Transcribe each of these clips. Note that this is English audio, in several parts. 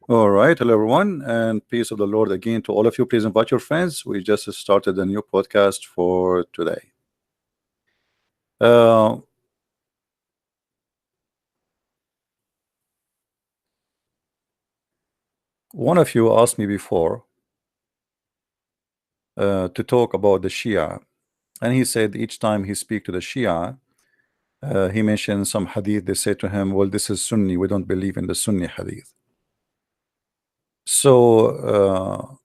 All right, hello everyone, and peace of the Lord again to all of you. Please invite your friends. We just started a new podcast for today. Uh, one of you asked me before to talk about the Shia, and he said each time he speak to the Shia, he mentioned some hadith. They say to him, "Well, this is Sunni. We don't believe in the Sunni hadith." So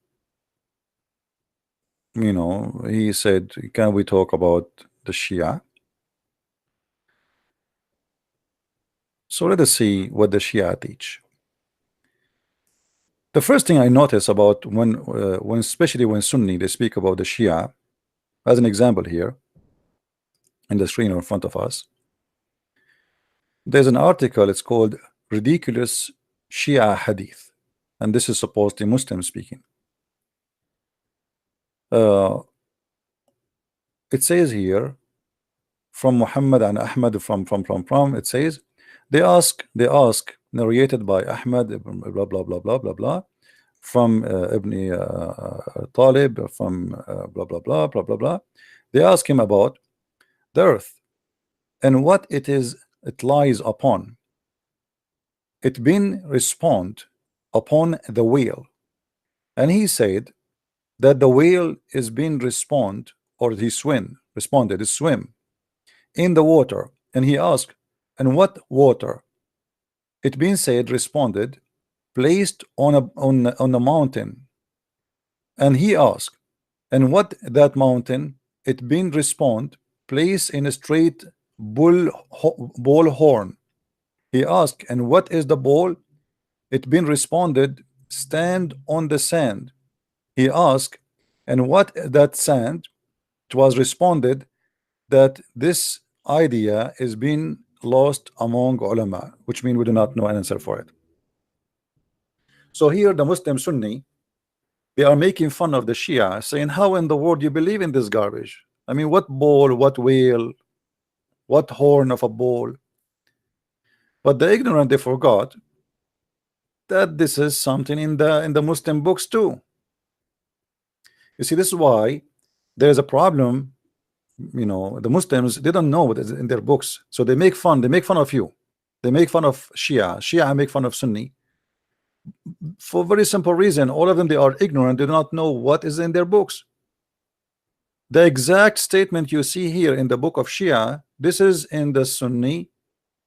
he said, "Can we talk about the Shia?" So let us see what the Shia teach. The first thing I notice about when especially when Sunni they speak about the Shia, as an example here in the screen in front of us, there's an article. It's called "Ridiculous Shia Hadith," and this is supposedly Muslim speaking. Uh, it says here from Muhammad and Ahmad from. It says they ask narrated by Ahmad blah blah blah blah blah blah from Ibn Talib from blah blah blah blah blah blah. They ask him about the earth and what it lies upon. It been respond upon the whale, and he said that the whale is being respond, or he responded is swim in the water. And he asked, and what water? It been said responded, placed on a mountain. And he asked, and what that mountain? It been respond, placed in a straight bull horn. He asked, and what is the ball? It been responded, stand on the sand. He asked, and what that sand? It was responded that this idea is being lost among ulama, which means we do not know an answer for it. So here the Muslim Sunni, they are making fun of the Shia, saying, how in the world you believe in this garbage? I mean, what ball, what whale, what horn of a bull? But the ignorant, they forgot that this is something in the Muslim books too. You see, this is why there is a problem. The Muslims, they don't know what is in their books, so they make fun of you. They make fun of Shia make fun of Sunni for a very simple reason. All of them, they are ignorant. They do not know what is in their books. The exact statement you see here in the book of Shia, this is in the Sunni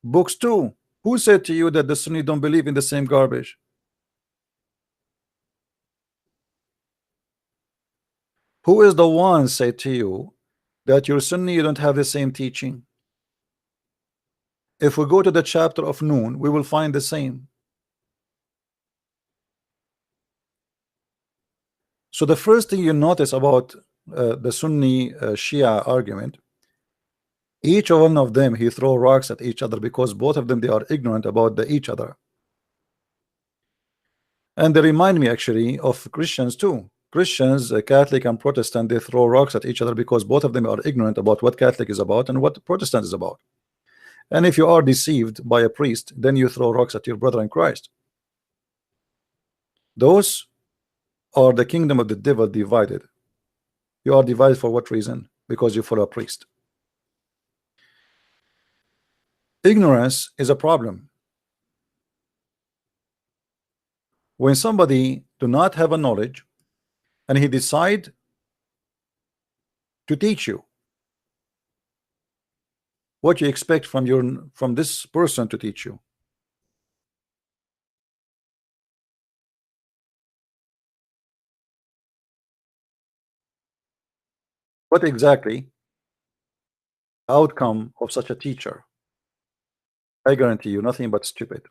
books too. Who said to you that the Sunni don't believe in the same garbage? Who is the one said to you that your Sunni, you don't have the same teaching? If we go to the chapter of Noon, we will find the same. So the first thing you notice about the Sunni Shia argument, each one of them, he throw rocks at each other because both of them, they are ignorant about each other. And they remind me actually of Christians too. Christians, Catholic and Protestant, they throw rocks at each other because both of them are ignorant about what Catholic is about and what Protestant is about. And if you are deceived by a priest, then you throw rocks at your brother in Christ. Those are the kingdom of the devil divided. You are divided for what reason? Because you follow a priest. Ignorance is a problem. When somebody do not have a knowledge and he decide to teach you, what you expect from this person to teach you? What exactly outcome of such a teacher? I guarantee you nothing but stupid.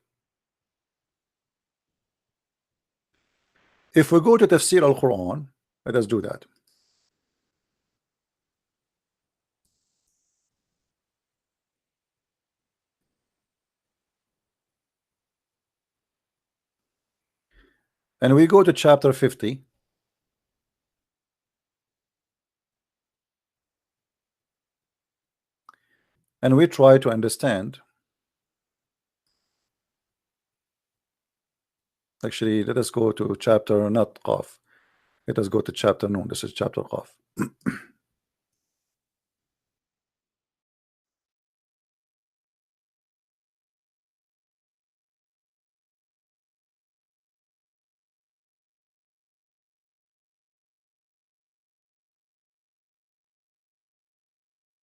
If we go to Tafsir al-Quran, let us do that. And we go to chapter 50. And we try to understand Actually, let us go to chapter, not Qaf. Let us go to chapter Noon. This is chapter Qaf.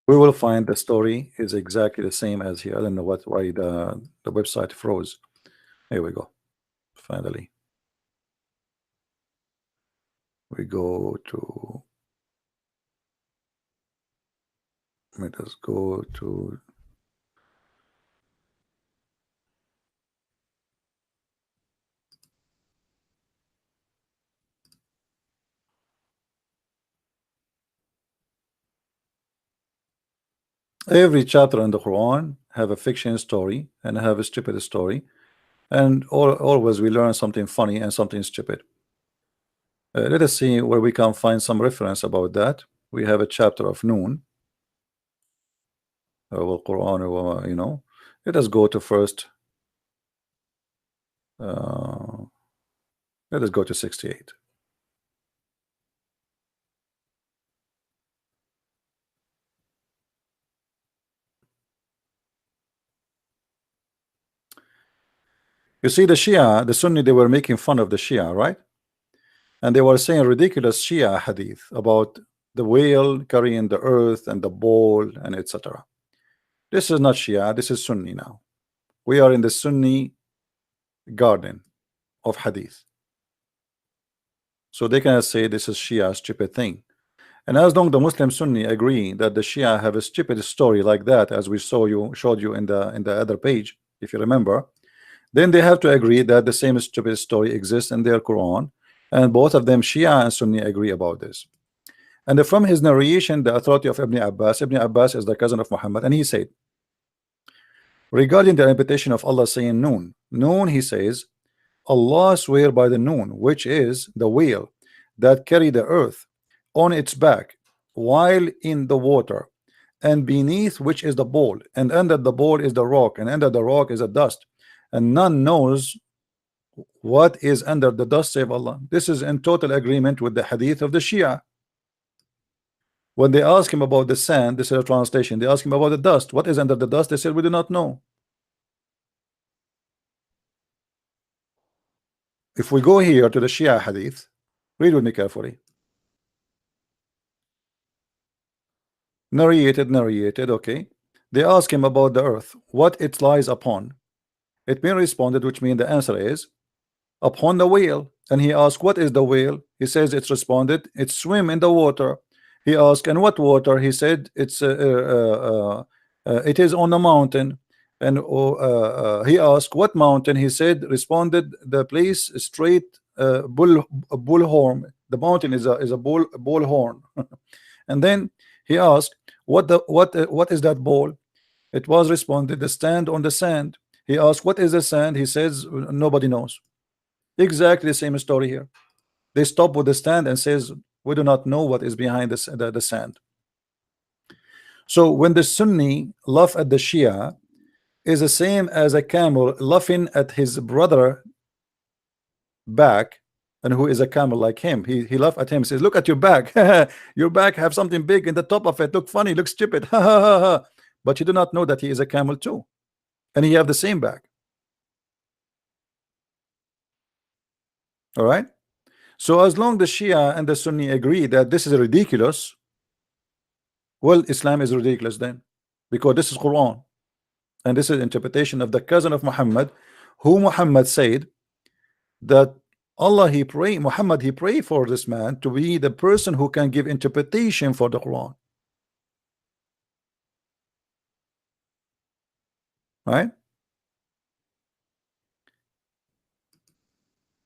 We will find the story is exactly the same as here. I don't know why the website froze. Here we go. Finally, we go to. Let us go to. Every chapter in the Quran have a fiction story and have a stupid story, and always we learn something funny and something stupid. Let us see where we can find some reference about that. We have a chapter of Noon, Quran, you know. Let us go to first. Let us go to 68. You see, the Shia, the Sunni, they were making fun of the Shia, right? And they were saying ridiculous Shia hadith about the whale carrying the earth and the bowl and etc. This is not Shia, this is Sunni now. We are in the Sunni garden of hadith. So they cannot say this is Shia stupid thing. And as long the Muslim Sunni agree that the Shia have a stupid story like that, as we showed you in the other page, if you remember, then they have to agree that the same stupid story exists in their Quran, and both of them, Shia and Sunni, agree about this. And from his narration, the authority of Ibn Abbas is the cousin of Muhammad, and he said, regarding the interpretation of Allah saying Noon, Noon, he says, Allah swear by the Noon, which is the whale that carry the earth on its back while in the water, and beneath which is the bowl, and under the bowl is the rock, and under the rock is a dust, and none knows what is under the dust save Allah. This is in total agreement with the hadith of the Shia. When they ask him about the sand, this is a translation, they ask him about the dust, what is under the dust, they said we do not know. If we go here to the Shia hadith, read with me carefully. Narrated, okay. They ask him about the earth, what it lies upon. It being responded, which means the answer is upon the whale. And he asked, what is the whale? He says it's responded, it's swim in the water. He asked, and what water? He said it's it is on a mountain. And he asked, what mountain? He said, responded, the place straight bullhorn. The mountain is a bullhorn. And then he asked, what is that bowl? It was responded, the stand on the sand. He asked, what is the sand? He says, nobody knows. Exactly the same story here. They stop with the stand and says, we do not know what is behind the sand. So when the Sunni laugh at the Shia, is the same as a camel laughing at his brother back, and who is a camel like him. He laugh at him, says, look at your back. Your back have something big in the top of it, look funny, look stupid. But you do not know that he is a camel too, and he have the same back. All right. So as long the Shia and the Sunni agree that this is ridiculous, well, Islam is ridiculous then, because this is Quran, and this is interpretation of the cousin of Muhammad, who Muhammad said that Allah Muhammad he pray for this man to be the person who can give interpretation for the Quran. Right?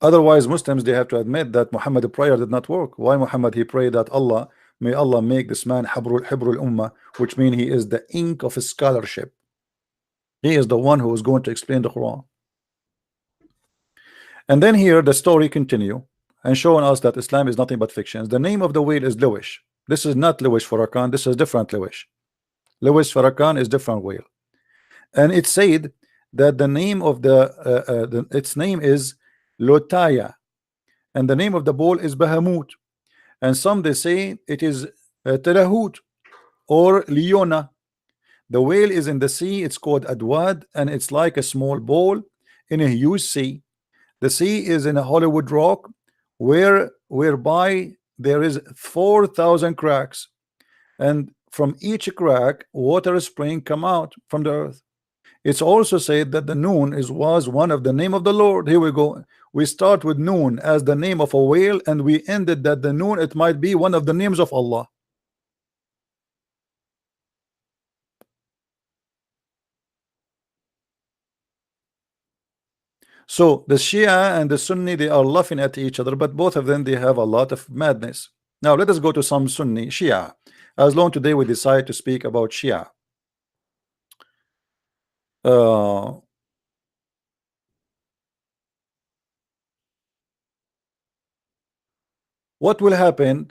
Otherwise, Muslims, they have to admit that Muhammad's prayer did not work. Why Muhammad he prayed that may Allah make this man Hibrul Ummah, which means he is the ink of scholarship. He is the one who is going to explain the Quran. And then here the story continue and showing us that Islam is nothing but fictions. The name of the whale is Lewish. This is not Lewish Farrakhan. This is different Lewish. Lewish Farrakhan is different whale. And it said that the name of its name is Lotaya, and the name of the bull is Bahamut, and some they say it is Terahut or Leona. The whale is in the sea, it's called Adwad, and it's like a small ball in a huge sea. The sea is in a Hollywood rock whereby there is 4,000 cracks, and from each crack water is spring come out from the earth. It's also said that the Noon was one of the name of the Lord. Here we go. We start with Noon as the name of a whale, and we ended that the Noon, it might be one of the names of Allah. So the Shia and the Sunni, they are laughing at each other, but both of them, they have a lot of madness. Now let us go to some Sunni Shia. As long today we decide to speak about Shia. What will happen?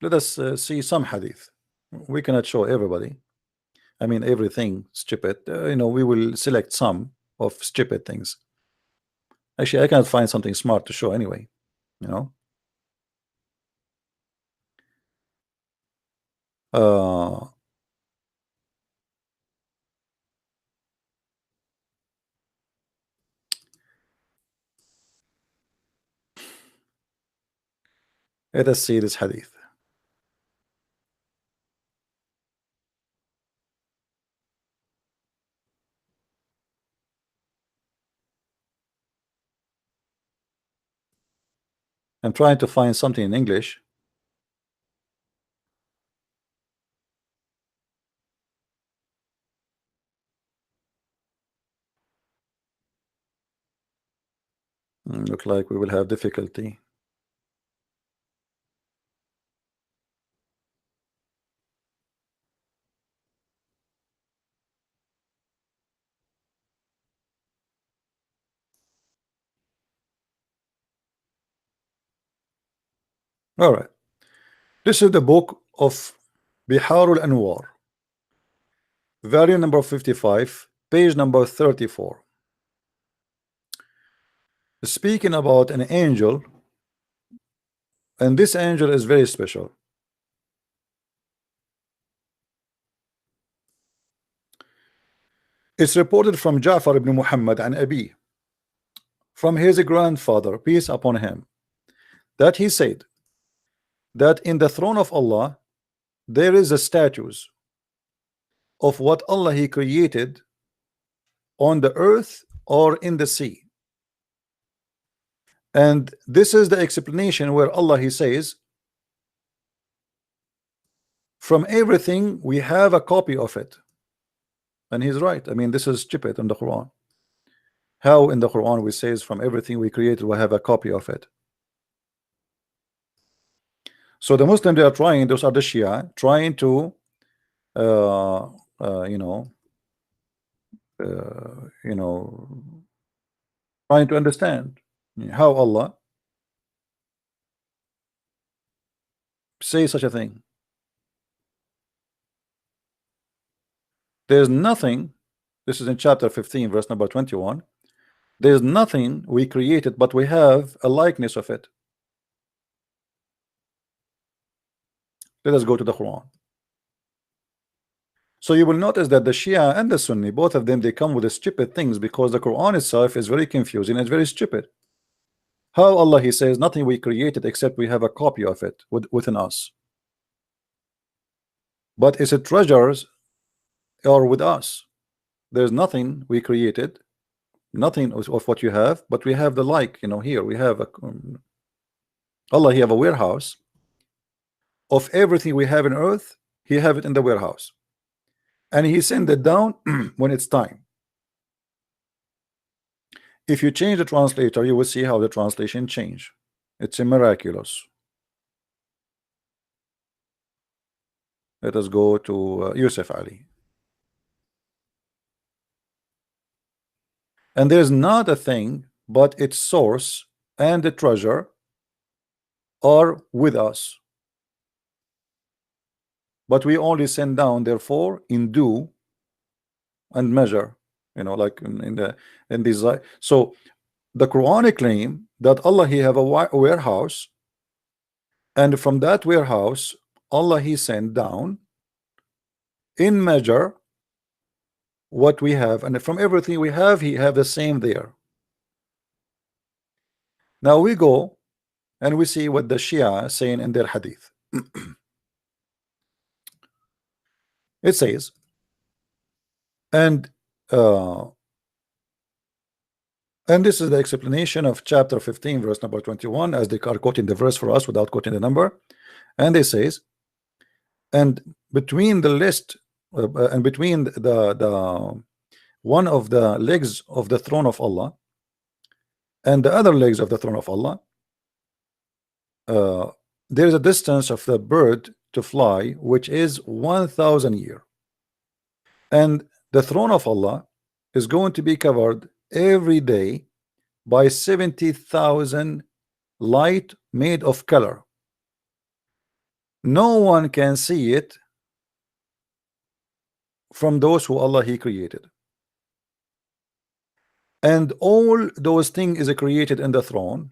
Let us see some hadith. We cannot show everybody. I mean everything stupid. We will select some of stupid things. Actually, I can't find something smart to show anyway. You know. Let us see this hadith. I'm trying to find something in English. Look like we will have difficulty. All right. This is the book of Bihar al-Anwar, volume number 55, page number 34. Speaking about an angel, and this angel is very special. It's reported from Ja'far ibn Muhammad and Abi, from his grandfather, peace upon him, that he said that in the throne of Allah there is a statues of what Allah he created on the earth or in the sea. And this is the explanation where Allah he says, from everything we have a copy of it. And he's right. I mean, this is stupid in the Quran. How in the Quran we says from everything we created we have a copy of it? So the Muslims, they are trying, those are the Shia, trying to trying to understand how Allah say such a thing. There's nothing, this is in chapter 15 verse number 21, there's nothing we created but we have a likeness of it. Let us go to the Quran. So you will notice that the Shia and the Sunni, both of them, they come with the stupid things because the Quran itself is very confusing and very stupid. How Allah he says nothing we created except we have a copy of it within us. But is it treasures or with us? There's nothing we created, nothing of what you have, but we have the like, here we have a Allah he have a warehouse of everything we have in earth. He have it in the warehouse, and he send it down when it's time. If you change the translator, you will see how the translation change. It's a miraculous. Let us go to Yusuf Ali. And there's not a thing but its source and the treasure are with us, but we only send down therefore in due and measure, like in these. So The Quranic claim that Allah He have a warehouse, and from that warehouse Allah He sent down in measure what we have, and from everything we have He have the same there. Now we go and we see what the Shia saying in their hadith. It says, and this is the explanation of chapter 15 verse number 21, as they are quoting the verse for us without quoting the number. And they says, and between the list and between the one of the legs of the throne of Allah and the other legs of the throne of Allah, there is a distance of the bird to fly which is 1,000 years, and the throne of Allah is going to be covered every day by 70,000 light made of color. No one can see it from those who Allah He created, and all those things is created in the throne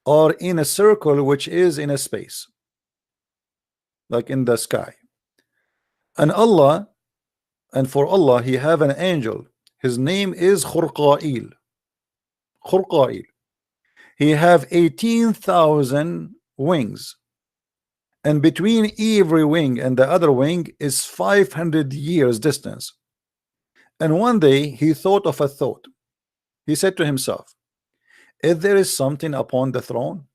are in a circle which is in a space, like in the sky. And Allah, and for Allah He have an angel, his name is Khurqa'il. Khurqa'il. He have 18,000 wings, and between every wing and the other wing is 500 years distance. And one day he thought of a thought. He said to himself, if there is something upon the throne,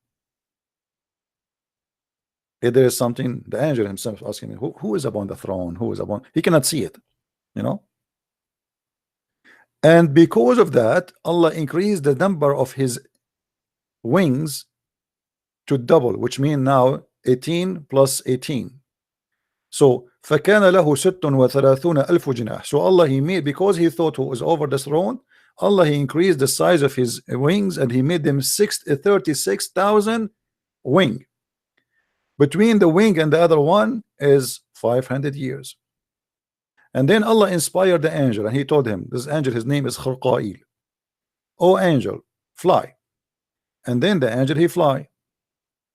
if there is something, the angel himself asking me, who is upon the throne? Who is upon? He cannot see it, you know. And because of that, Allah increased the number of his wings to double, which means now 18 plus 18. So فَكَانَ لَهُ سِتٌ وَثَلَاثُونَ أَلْفُ جِنَاحٍ. So Allah He made, because He thought who was over the throne, Allah He increased the size of his wings, and He made them 36,000 wing. Between the wing and the other one is 500 years. And then Allah inspired the angel, and He told him, this angel, his name is Khurqa'il. O angel, fly. And then the angel he fly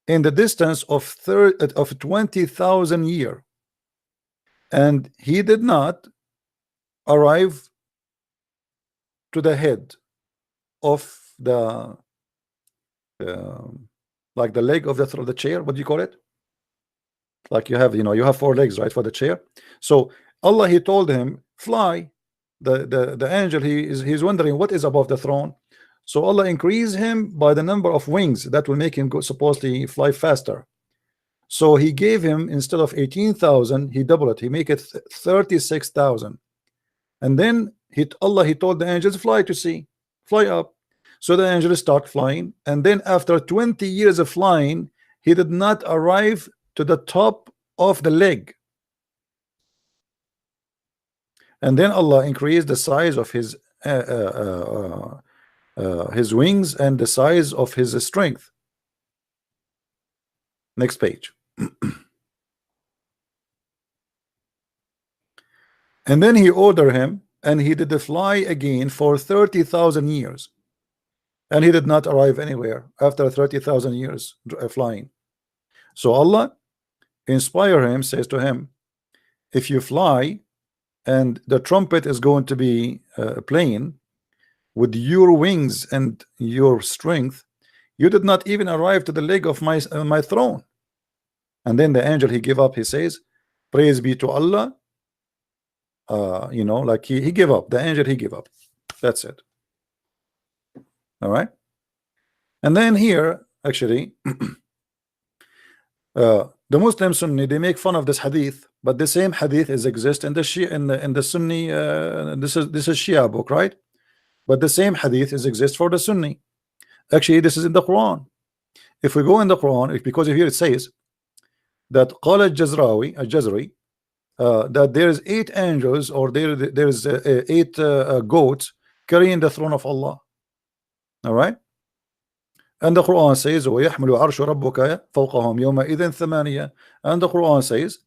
in the distance of 20,000 years, and he did not arrive to the head of the like the leg of the chair. What do you call it? Like you have, you know, you have 4 legs, right, for the chair. So Allah He told him, fly. The angel, he's wondering what is above the throne. So Allah increased him by the number of wings that will make him go, supposedly fly faster. So He gave him, instead of 18,000, He doubled it. He make it 36,000. And then Allah He told the angels, fly to see, fly up. So the angels start flying, and then after 20 years of flying, he did not arrive to the top of the leg. And then Allah increased the size of his wings and the size of his strength. Next page. And then He ordered him, and he did fly again for 30,000 years, and he did not arrive anywhere after 30,000 years flying. So Allah inspire him, says to him, if you fly and the trumpet is going to be playing with your wings and your strength, you did not even arrive to the leg of my throne. And then the angel he gave up. He says, praise be to Allah. You know, like he gave up. The angel he gave up. That's it. All right. And then here actually the Muslim Sunni, they make fun of this hadith, but the same hadith is exist in the Shia, in the Sunni. This is Shia book, right? But the same hadith is exist for the Sunni. Actually, this is in the Quran. If we go in the Quran, because here it says that قال الجزري that there is 8 angels, or there is 8 goats carrying the throne of Allah. All right. And the Quran says وَيَحْمِلُ عَرْشُ رَبُّكَ فَوْقَهُمْ يَوْمَئِذٍ ثَمَانِيَةٌ. And the Quran says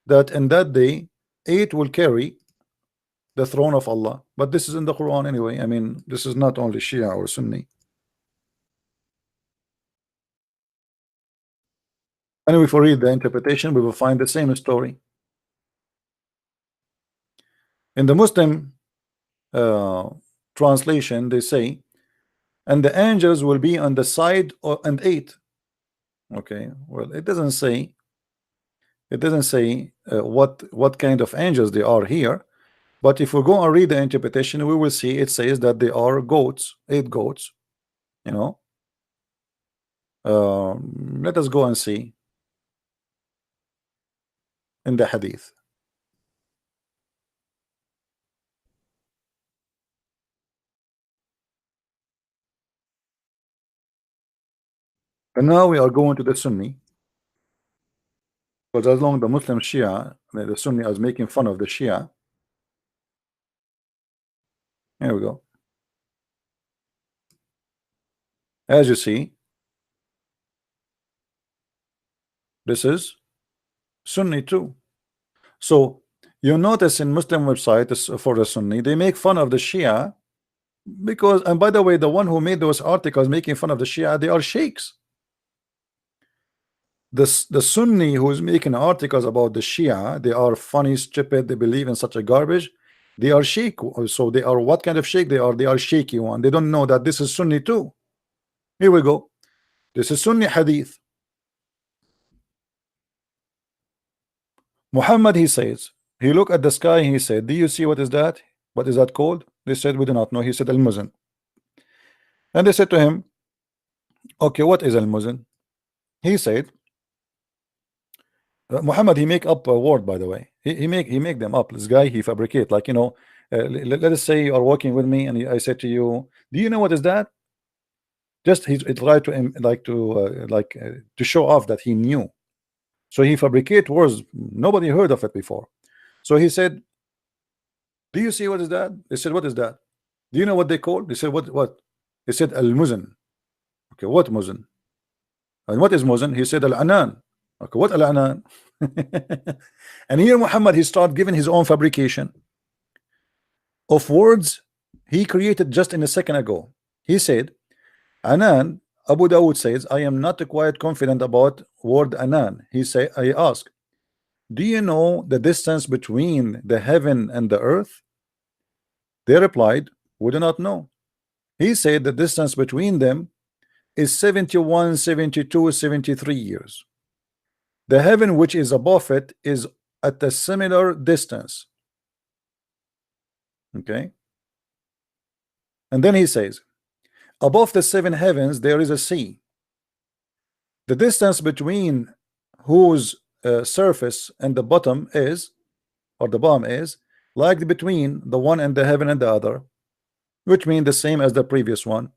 that in that day 8 will carry the throne of Allah. But this is in the Quran anyway. I mean, this is not only Shia or Sunni. And if we read the interpretation, we will find the same story. In the Muslim uh, translation, they say, and the angels will be on the side and eight. Okay, well, it doesn't say. It doesn't say what kind of angels they are here. But if we go and read the interpretation, we will see it says that they are goats, 8 goats. You know, let us go and see in the hadith. And now we are going to the Sunni, because as long as the Muslim Shia, the Sunni is making fun of the Shia. Here we go. As you see, this is Sunni too. So you notice in Muslim websites for the Sunni, they make fun of the Shia because, and by the way, the one who made those articles making fun of the Shia, they are sheikhs. The Sunni who is making articles about the Shia, they are funny, stupid, they believe in such a garbage. They are sheikh. So they are, what kind of sheikh they are? They are shaky one. They don't know that this is Sunni too. Here we go. This is Sunni hadith. Muhammad, he says, he looked at the sky, he said, do you see what is that? What is that called? They said, we do not know. He said, al-muzan. And they said to him, okay, what is al-muzan? He said, Muhammad, he make up a word, by the way. He make them up. This guy, he fabricate, like, you know, let us say you are working with me and I said to you, do you know what is that? Just he tried to to show off that he knew. So he fabricate words nobody heard of it before. So he said, do you see what is that? They said, what is that? Do you know what they call? They said, what? He said, al-muzan. Okay, what muzan? And what is muzan? He said, al-anan. Okay, what al-anan? And here Muhammad, he started giving his own fabrication of words he created just in a second ago. He said, Anan, Abu Dawud says, I am not quite confident about word Anan. I ask, do you know the distance between the heaven and the earth? They replied, we do not know. He said the distance between them is 71, 72, 73 years. The heaven which is above it is at a similar distance. Okay. And then he says, above the 7 heavens there is a sea. The distance between whose surface and the bottom is, or the bottom is, like between the one and the heaven and the other, which means the same as the previous one.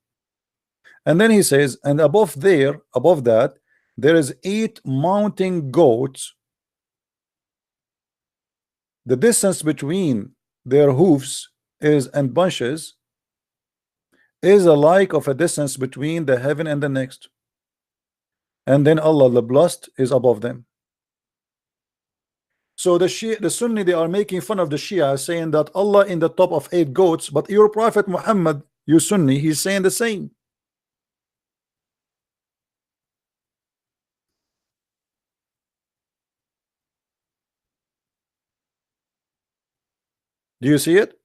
And then he says, and above that, there is 8 mounting goats. The distance between their hoofs is and bunches is alike of a distance between the heaven and the next. And then Allah the blessed is above them. So the Sunni, they are making fun of the Shia, saying that Allah in the top of 8 goats, but your Prophet Muhammad, you Sunni, he's saying the same. Do you see it?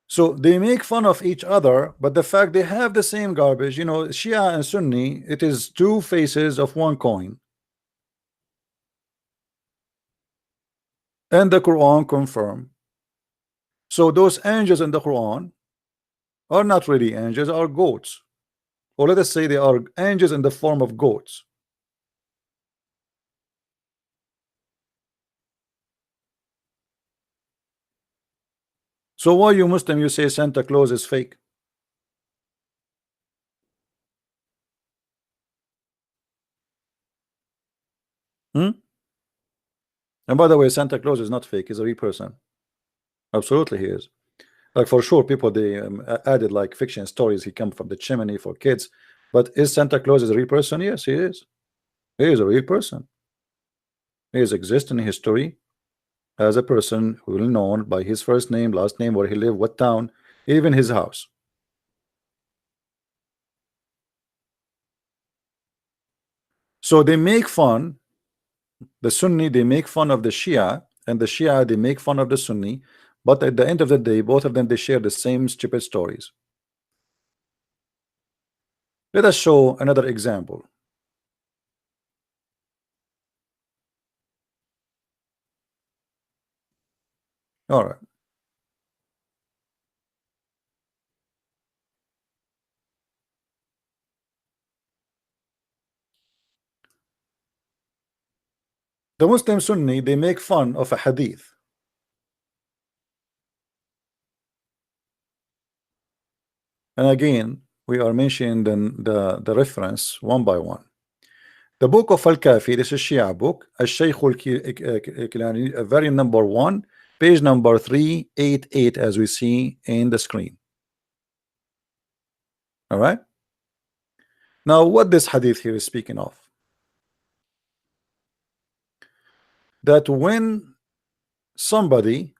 So they make fun of each other, but the fact they have the same garbage, you know, Shia and Sunni, it is 2 faces of one coin. And the Quran confirm. So those angels in the Quran are not really angels, are goats. Or let us say they are angels in the form of goats. So why you Muslim, you say Santa Claus is fake? Hmm? And by the way, Santa Claus is not fake, he's a real person. Absolutely he is. Like for sure, people they added like fiction stories, he come from the chimney for kids. But is Santa Claus a real person? Yes, he is. He is a real person. He is existing in history. as a person well known by his first name, last name, where he lived, what town, even his house. So they make fun, the Sunni, they make fun of the Shia, and the Shia, they make fun of the Sunni, but at the end of the day, both of them, they share the same stupid stories. Let us show another example. All right. The Muslim Sunni, they make fun of a hadith. And again, we are mentioning the reference one by one. The book of Al-Kafi, this is Shia book, Al-Shaykh Al-Kilani, very number 1, page number 388, as we see in the screen. All right. Now, what this hadith here is speaking of? That when somebody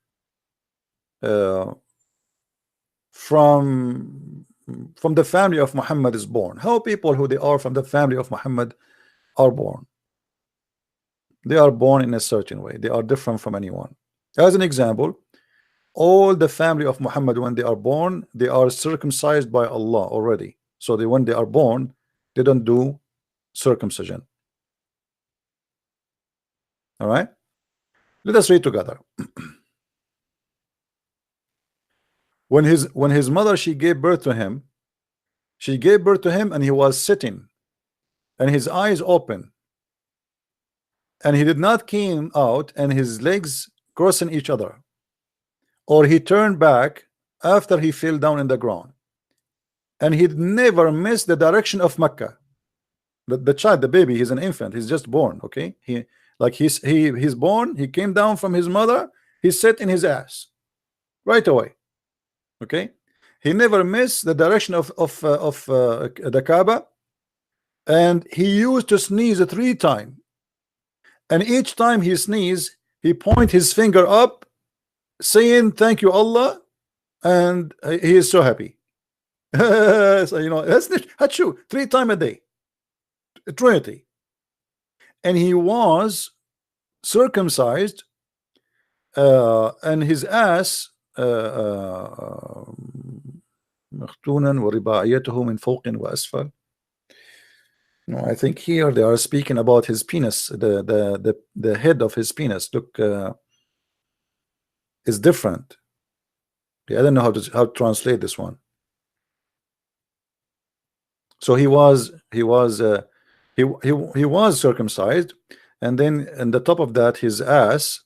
from the family of Muhammad is born, how people who they are from the family of Muhammad are born? They are born in a certain way. They are different from anyone. As an example, all the family of Muhammad, when they are born, they are circumcised by Allah already. So when they are born, they don't do circumcision. All right, let us read together. When his mother, she gave birth to him, and he was sitting, and his eyes open, and he did not came out, and his legs crossing each other, or he turned back after he fell down in the ground, and he never missed the direction of Mecca. The child, the baby, he's an infant, he's just born. Okay, he's born, he came down from his mother, he sat in his ass right away. Okay, he never missed the direction of the Kaaba, and he used to sneeze 3 times, and each time he sneezed, he point his finger up, saying thank you Allah, and he is so happy. So that's true. 3 times a day, Trinity. And he was circumcised, and his ass مختونا ورباعيته من فوق وأسفل. No, I think here they are speaking about his penis. The head of his penis look is different. I don't know how to translate this one. So he was circumcised, and then in the top of that, his ass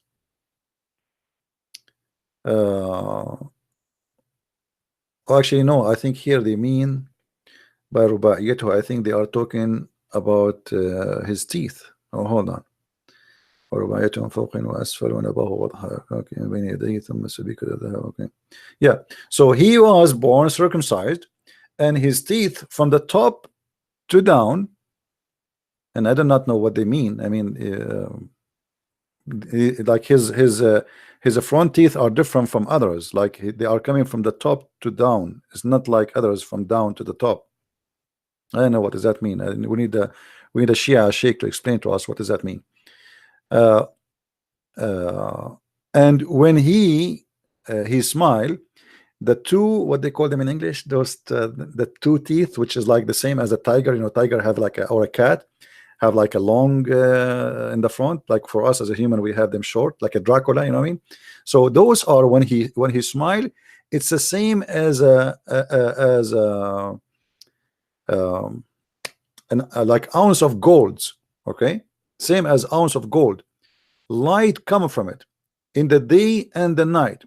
actually no, I think here they mean by رباعيته, I think they are talking about his teeth. Oh, hold on. ورباعيته من فوق وأسفل ونباه وضحى بين يديه ثم سبيك الذهب. Okay, yeah. So he was born circumcised, and his teeth from the top to down, and I do not know what they mean. I mean, like his front teeth are different from others. Like they are coming from the top to down. It's not like others from down to the top. I don't know what does that mean. We need a Shia sheikh to explain to us what does that mean. And when he smiled, the two, what they call them in English, those the 2 teeth, which is like the same as a tiger. Tiger have like or a cat have like a long in the front. Like for us as a human, we have them short, like a Dracula. You know what I mean? So those are when he smile, it's the same as like ounce of gold. Okay, same as ounce of gold. Light coming from it in the day and the night.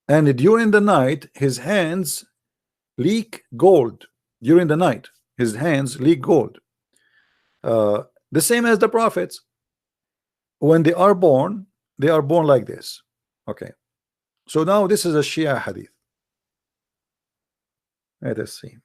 And during the night, his hands leak gold. During the night, his hands leak gold. The same as the prophets. When they are born like this. Okay. So now this is a Shia hadith. Let us see.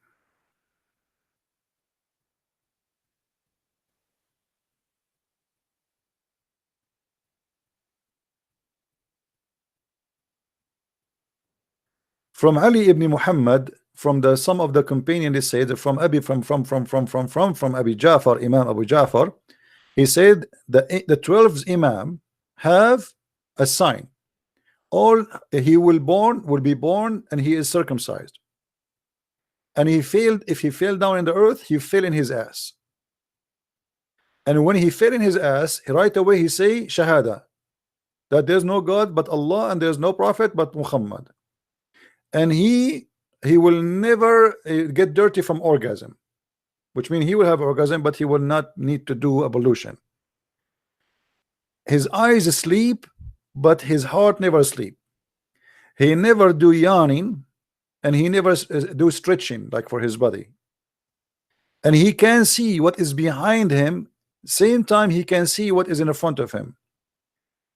From Ali ibn Muhammad, from the some of the companion, they say that from Abi from Abi Ja'far, Imam Abu Ja'far, he said the 12 Imam have a sign. All will be born and he is circumcised. And he failed, if he fell down in the earth, he fell in his ass. And when he fell in his ass, right away he say Shahada, that there's no God but Allah and there's no prophet but Muhammad. And he will never get dirty from orgasm, which means he will have orgasm but he will not need to do ablution. His eyes sleep but his heart never sleep. He never do yawning and he never do stretching like for his body. And he can see what is behind him, same time he can see what is in front of him.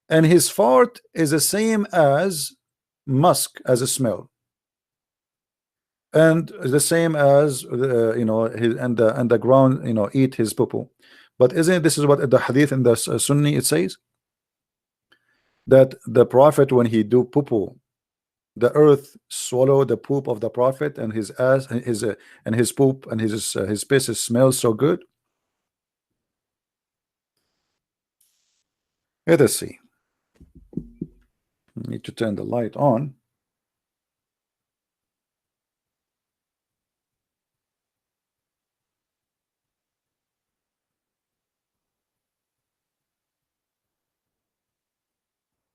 And his fart is the same as musk, as a smell, and the same as you know, his and the ground, you know, eat his poo. But isn't it, this is what the hadith in the Sunni, it says that the prophet, when he do poo, the earth swallow the poop of the prophet, and his ass, and his poop and his pisses smells so good. Let us see. I need to turn the light on.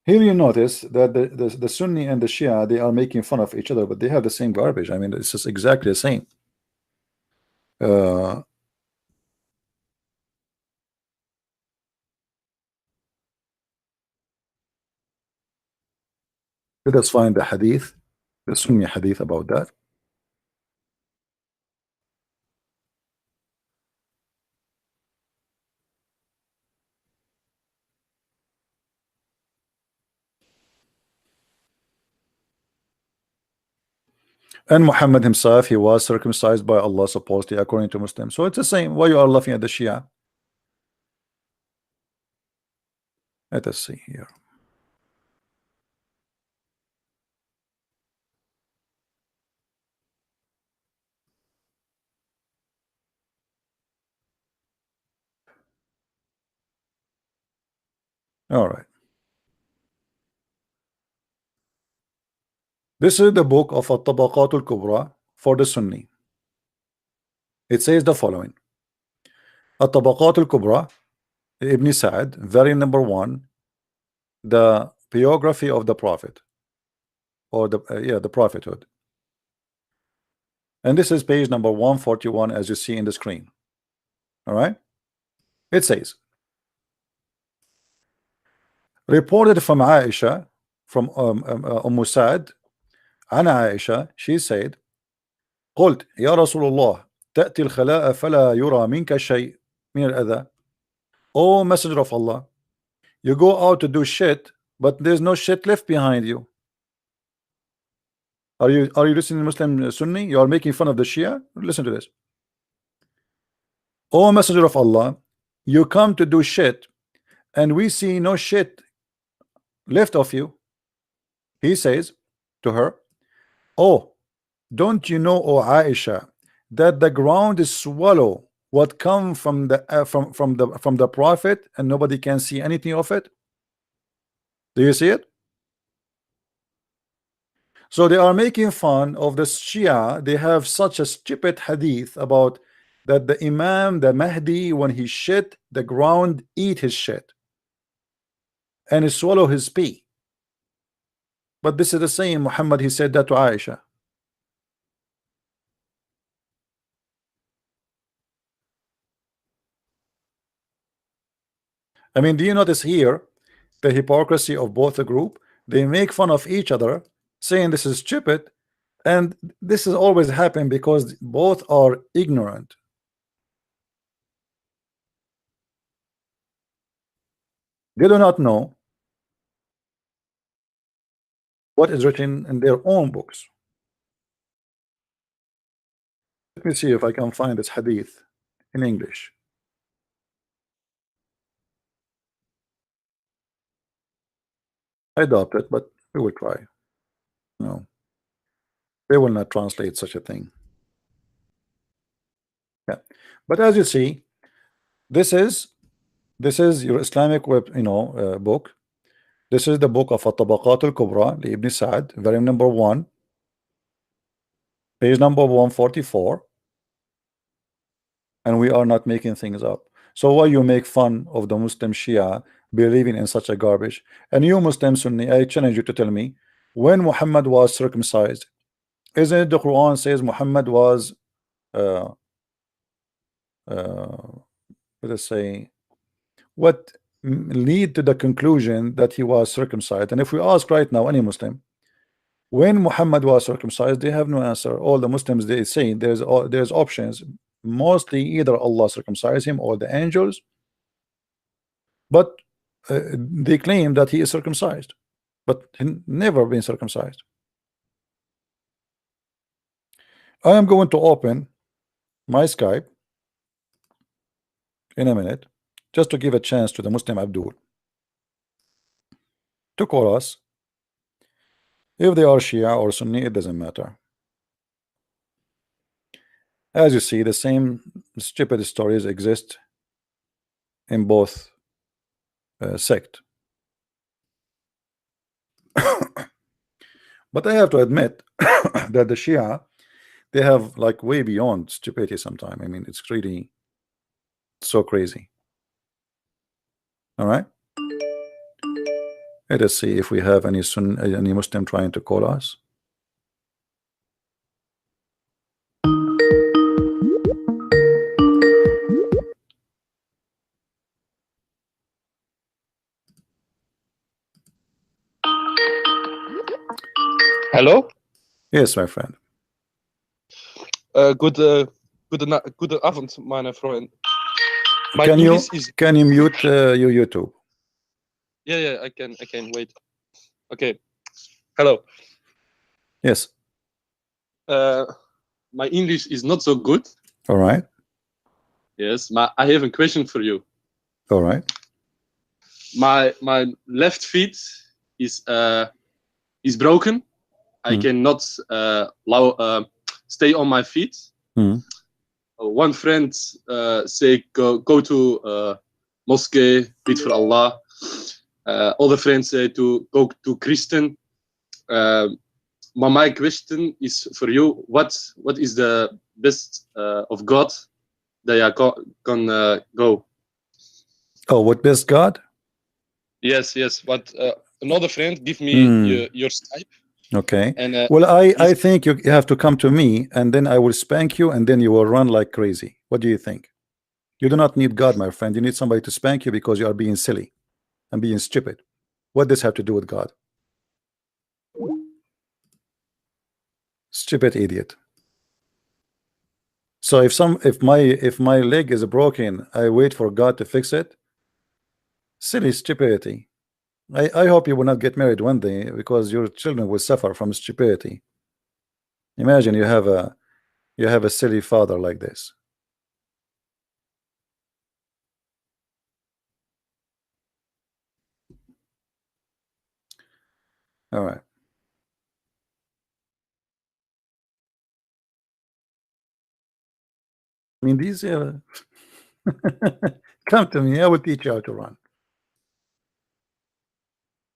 Here you notice that the Sunni and the Shia, they are making fun of each other, but they have the same garbage. I mean, it's just exactly the same. Uh, Let us find the hadith, the Sunni hadith about that. And Muhammad himself, he was circumcised by Allah, supposedly, according to Muslims. So it's the same. Why you are laughing at the Shia? Let us see here. All right. This is the book of At-Tabaqat al-Kubra for the Sunni. It says the following: At-Tabaqat al-Kubra, Ibn Sa'd, very number 1, the biography of the Prophet, or the yeah, the prophethood. And this is page number 141, as you see in the screen. All right. It says, reported from Aisha, from Sa'd, عن عائشة, she said, قلت يا رسول الله تأتي الخلاء فلا يرى منك شيء من الأذى. Oh messenger of Allah, you go out to do shit but there's no shit left behind you. Are you listening, Muslim Sunni? You are making fun of the Shia? Listen to this. Oh messenger of Allah, you come to do shit and we see no shit left of you. He says to her, oh, don't you know, O Aisha, that the ground is swallow what come from the from the prophet and nobody can see anything of it? Do you see it? So they are making fun of the Shia. They have such a stupid hadith about that the Imam, the Mahdi, when he shit, the ground eat his shit and he swallow his pee. But this is the same Muhammad, he said that to Aisha. I mean, do you notice here the hypocrisy of both the group? They make fun of each other, saying this is stupid, and this is always happen because both are ignorant. They do not know what is written in their own books. Let me see if I can find this hadith in English. I doubt it, but we will try. No. They will not translate such a thing. Yeah. But as you see, this is your Islamic web, book. This is the book of At-Tabaqat al-Kubra, Ibn Sa'd, volume number 1, page number 144, and we are not making things up. So why you make fun of the Muslim Shia believing in such a garbage? And you Muslim Sunni, I challenge you to tell me when Muhammad was circumcised. Isn't it the Quran says Muhammad was uh, let us say what lead to the conclusion that he was circumcised? And if we ask right now any Muslim when Muhammad was circumcised, they have no answer. All the Muslims, they say there's options, mostly either Allah circumcised him or the angels, but they claim that he is circumcised, but he never been circumcised. I am going to open my Skype in a minute just to give a chance to the Muslim Abdul to call us. If they are Shia or Sunni, it doesn't matter. As you see, the same stupid stories exist in both sect. But I have to admit that the Shia, they have like way beyond stupidity sometimes. I mean, it's really so crazy. All right. Let us see if we have any Muslim trying to call us. Hello? Yes, my friend. Good avond, meine Freund. My Can English is... you mute your YouTube? Yeah, I can wait. Okay. Hello. Yes. My English is not so good. All right. Yes, I have a question for you. All right. My left feet is broken. I cannot stay on my feet. One friend say go to mosque, read for Allah. Other friends say to go to Christian. My question is for you: what is the best of God that I can go? Oh, what best God? Yes. But another friend give me your Skype. Okay. And well, I think you have to come to me, and then I will spank you, and then you will run like crazy. What do you think? You do not need God, my friend. You need somebody to spank you because you are being silly and being stupid. What does have to do with God? Stupid idiot. So if my leg is broken, I wait for God to fix it. Silly stupidity. I hope you will not get married one day because your children will suffer from stupidity. Imagine you have a silly father like this. All right. I mean, these come to me. I will teach you how to run.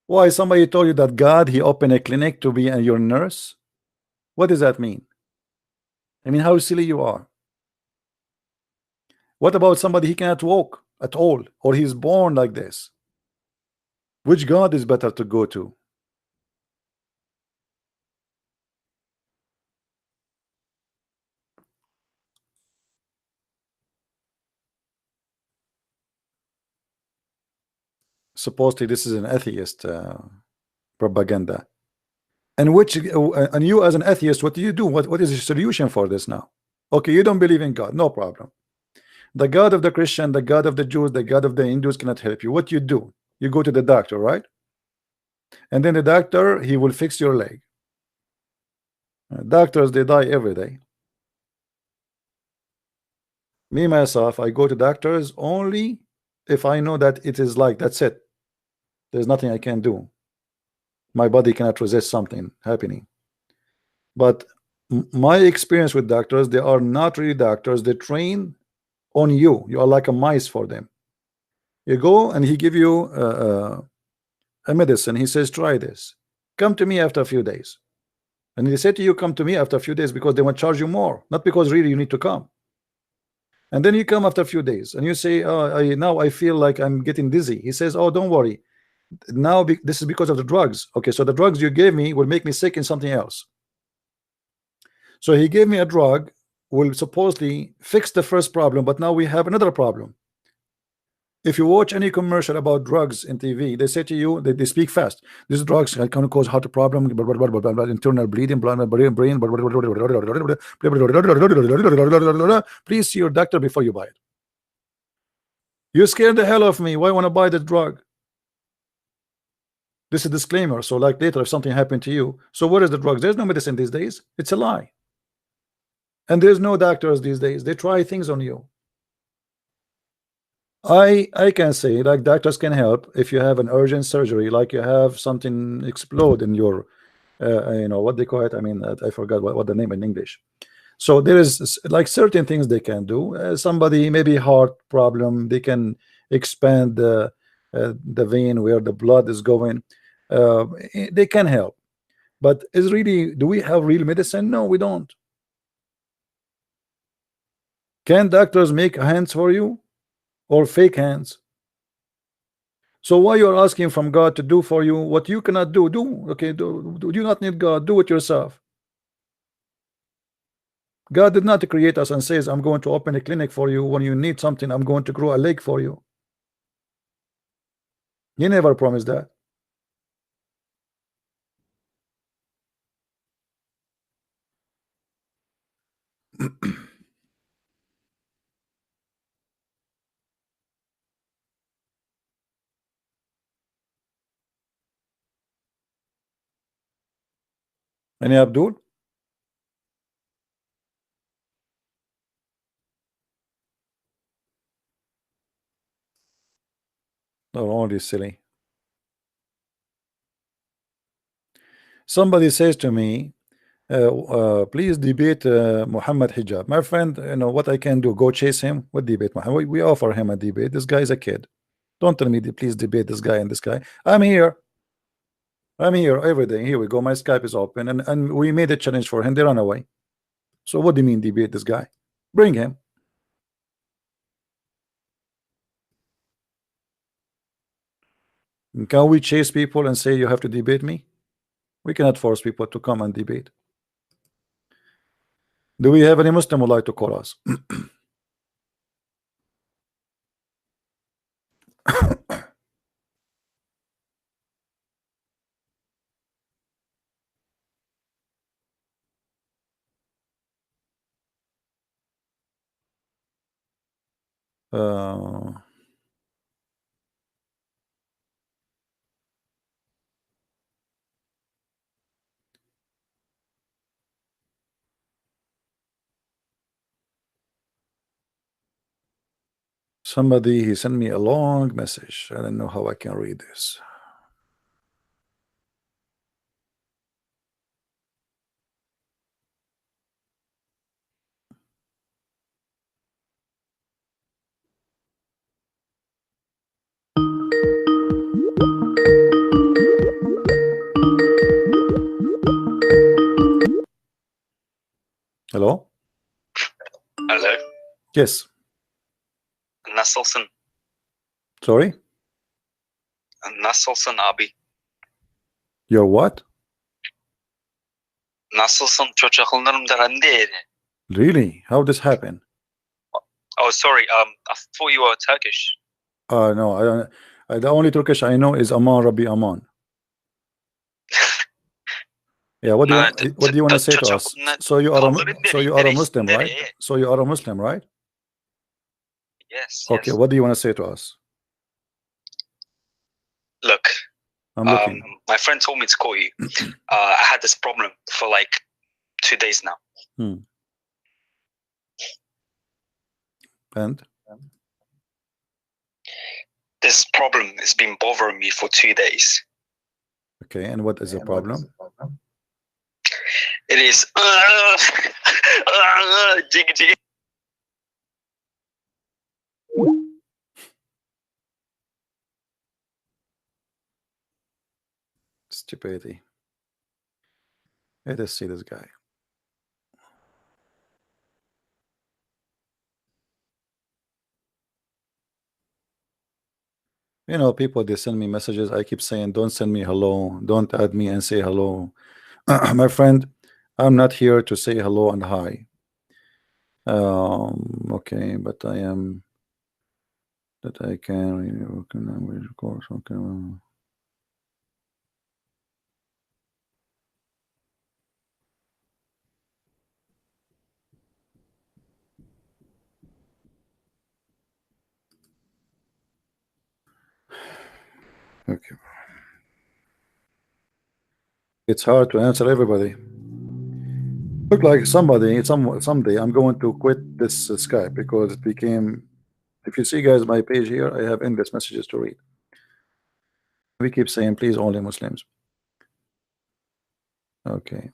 Why? Somebody told you that God, he opened a clinic to be your nurse? What does that mean? I mean, how silly you are. What about somebody he cannot walk at all, or he's born like this? Which God is better to go to? Supposedly this is an atheist propaganda. And and you as an atheist, what do you do? What is the solution for this now? Okay, you don't believe in God, no problem. The God of the Christian, the God of the Jews, the God of the Hindus cannot help you. What you do? You go to the doctor, right? And then the doctor, he will fix your leg. Doctors, they die every day. Me myself, I go to doctors only if I know that it is like that's it. There's nothing I can do. My body cannot resist something happening. But My experience with doctors, they are not really doctors. They train on you. You are like a mice for them. You go and he give you a medicine. He says, try this. Come to me after a few days. And they say to you, come to me after a few days because they want to charge you more, not because really you need to come. And then you come after a few days and you say, oh, now I feel like I'm getting dizzy. He says, oh, don't worry. Now this is because of the drugs. Okay, so the drugs you gave me will make me sick in something else. So he gave me a drug, will supposedly fix the first problem, but now we have another problem. If you watch any commercial about drugs in TV, they say to you, they speak fast. These drugs can cause heart problem, blah, blah, blah, blah, blah, blah, internal bleeding, blah, blah, brain, blah, blah, blah, blah, blah. Please see your doctor before you buy it. You scared the hell of me. Why want to buy the drug? This is a disclaimer. So like later, if something happened to you, so what is the drugs? There's no medicine these days. It's a lie. And there's no doctors these days. They try things on you. I can say like doctors can help if you have an urgent surgery, like you have something explode in your you know what they call it. I mean, I forgot what the name in English. So there is like certain things they can do. Somebody maybe heart problem, they can expand the vein where the blood is going. They can help, but is really, do we have real medicine? No, we don't. Can doctors make hands for you or fake hands? So why you are asking from God to do for you what you cannot do? Okay, do you not need God? Do it yourself. God did not create us and says, I'm going to open a clinic for you. When you need something, I'm going to grow a lake for you. He never promised that. Any Abdul? No, only silly. Somebody says to me, please debate Muhammad Hijab. My friend, you know what I can do? Go chase him. What debate? Muhammad? We offer him a debate. This guy is a kid. Don't tell me, please debate this guy and this guy. I'm here. I'm here every day. Here we go. My Skype is open, and we made a challenge for him. They run away. So what do you mean debate this guy? Bring him. Can we chase people and say you have to debate me? We cannot force people to come and debate. Do we have any Muslim who would like to call us? uh, Somebody, he sent me a long message. I don't know how I can read this. Hello? Hello. Yes. Nasılsın? Sorry? Nasılsın abi? You're what? Nasılsın? Çocuklarım derinde. Really? How this happen? Oh, sorry. I thought you were Turkish. No, I don't. The only Turkish I know is Aman Rabbi Aman. Yeah, what do you want to say to us? So you are a Muslim, right? So you are a Muslim, right? Yes. Okay, yes. what do you want to say to us? Look, I'm looking. my friend told me to call you. I had this problem for like 2 days now. And this problem has been bothering me for 2 days. Okay, and what is the problem? It is jig jig. Stupidity. Let us see this guy. You know, people, they send me messages. I keep saying, don't send me hello. Don't add me and say hello. My friend, I'm not here to say hello and hi. Okay, but I am that I can working language course. Okay. Okay. It's hard to answer everybody. Look like somebody, someday I'm going to quit this Skype because it became. If you see, guys, my page here, I have endless messages to read. We keep saying, please, only Muslims. Okay.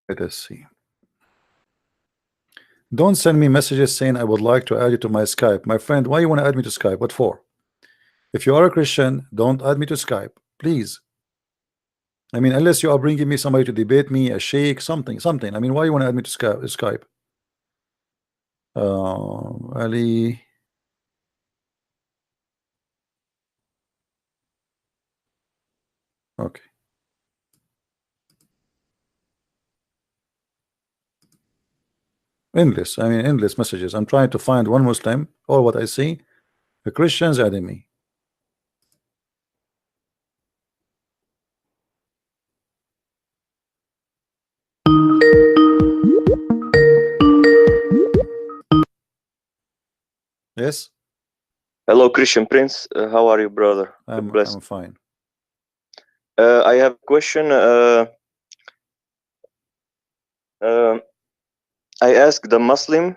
Let us see. Don't send me messages saying I would like to add you to my Skype. My friend, why you want to add me to Skype? What for? If you are a Christian, don't add me to Skype, please. I mean, unless you are bringing me somebody to debate me, a sheikh, something. I mean, why you want to add me to Skype? Ali. Okay. Endless. I mean, endless messages. I'm trying to find one Muslim, or what I see, the Christians adding me. Yes. Hello, Christian Prince. How are you, brother? I'm fine. I have a question. I asked the Muslim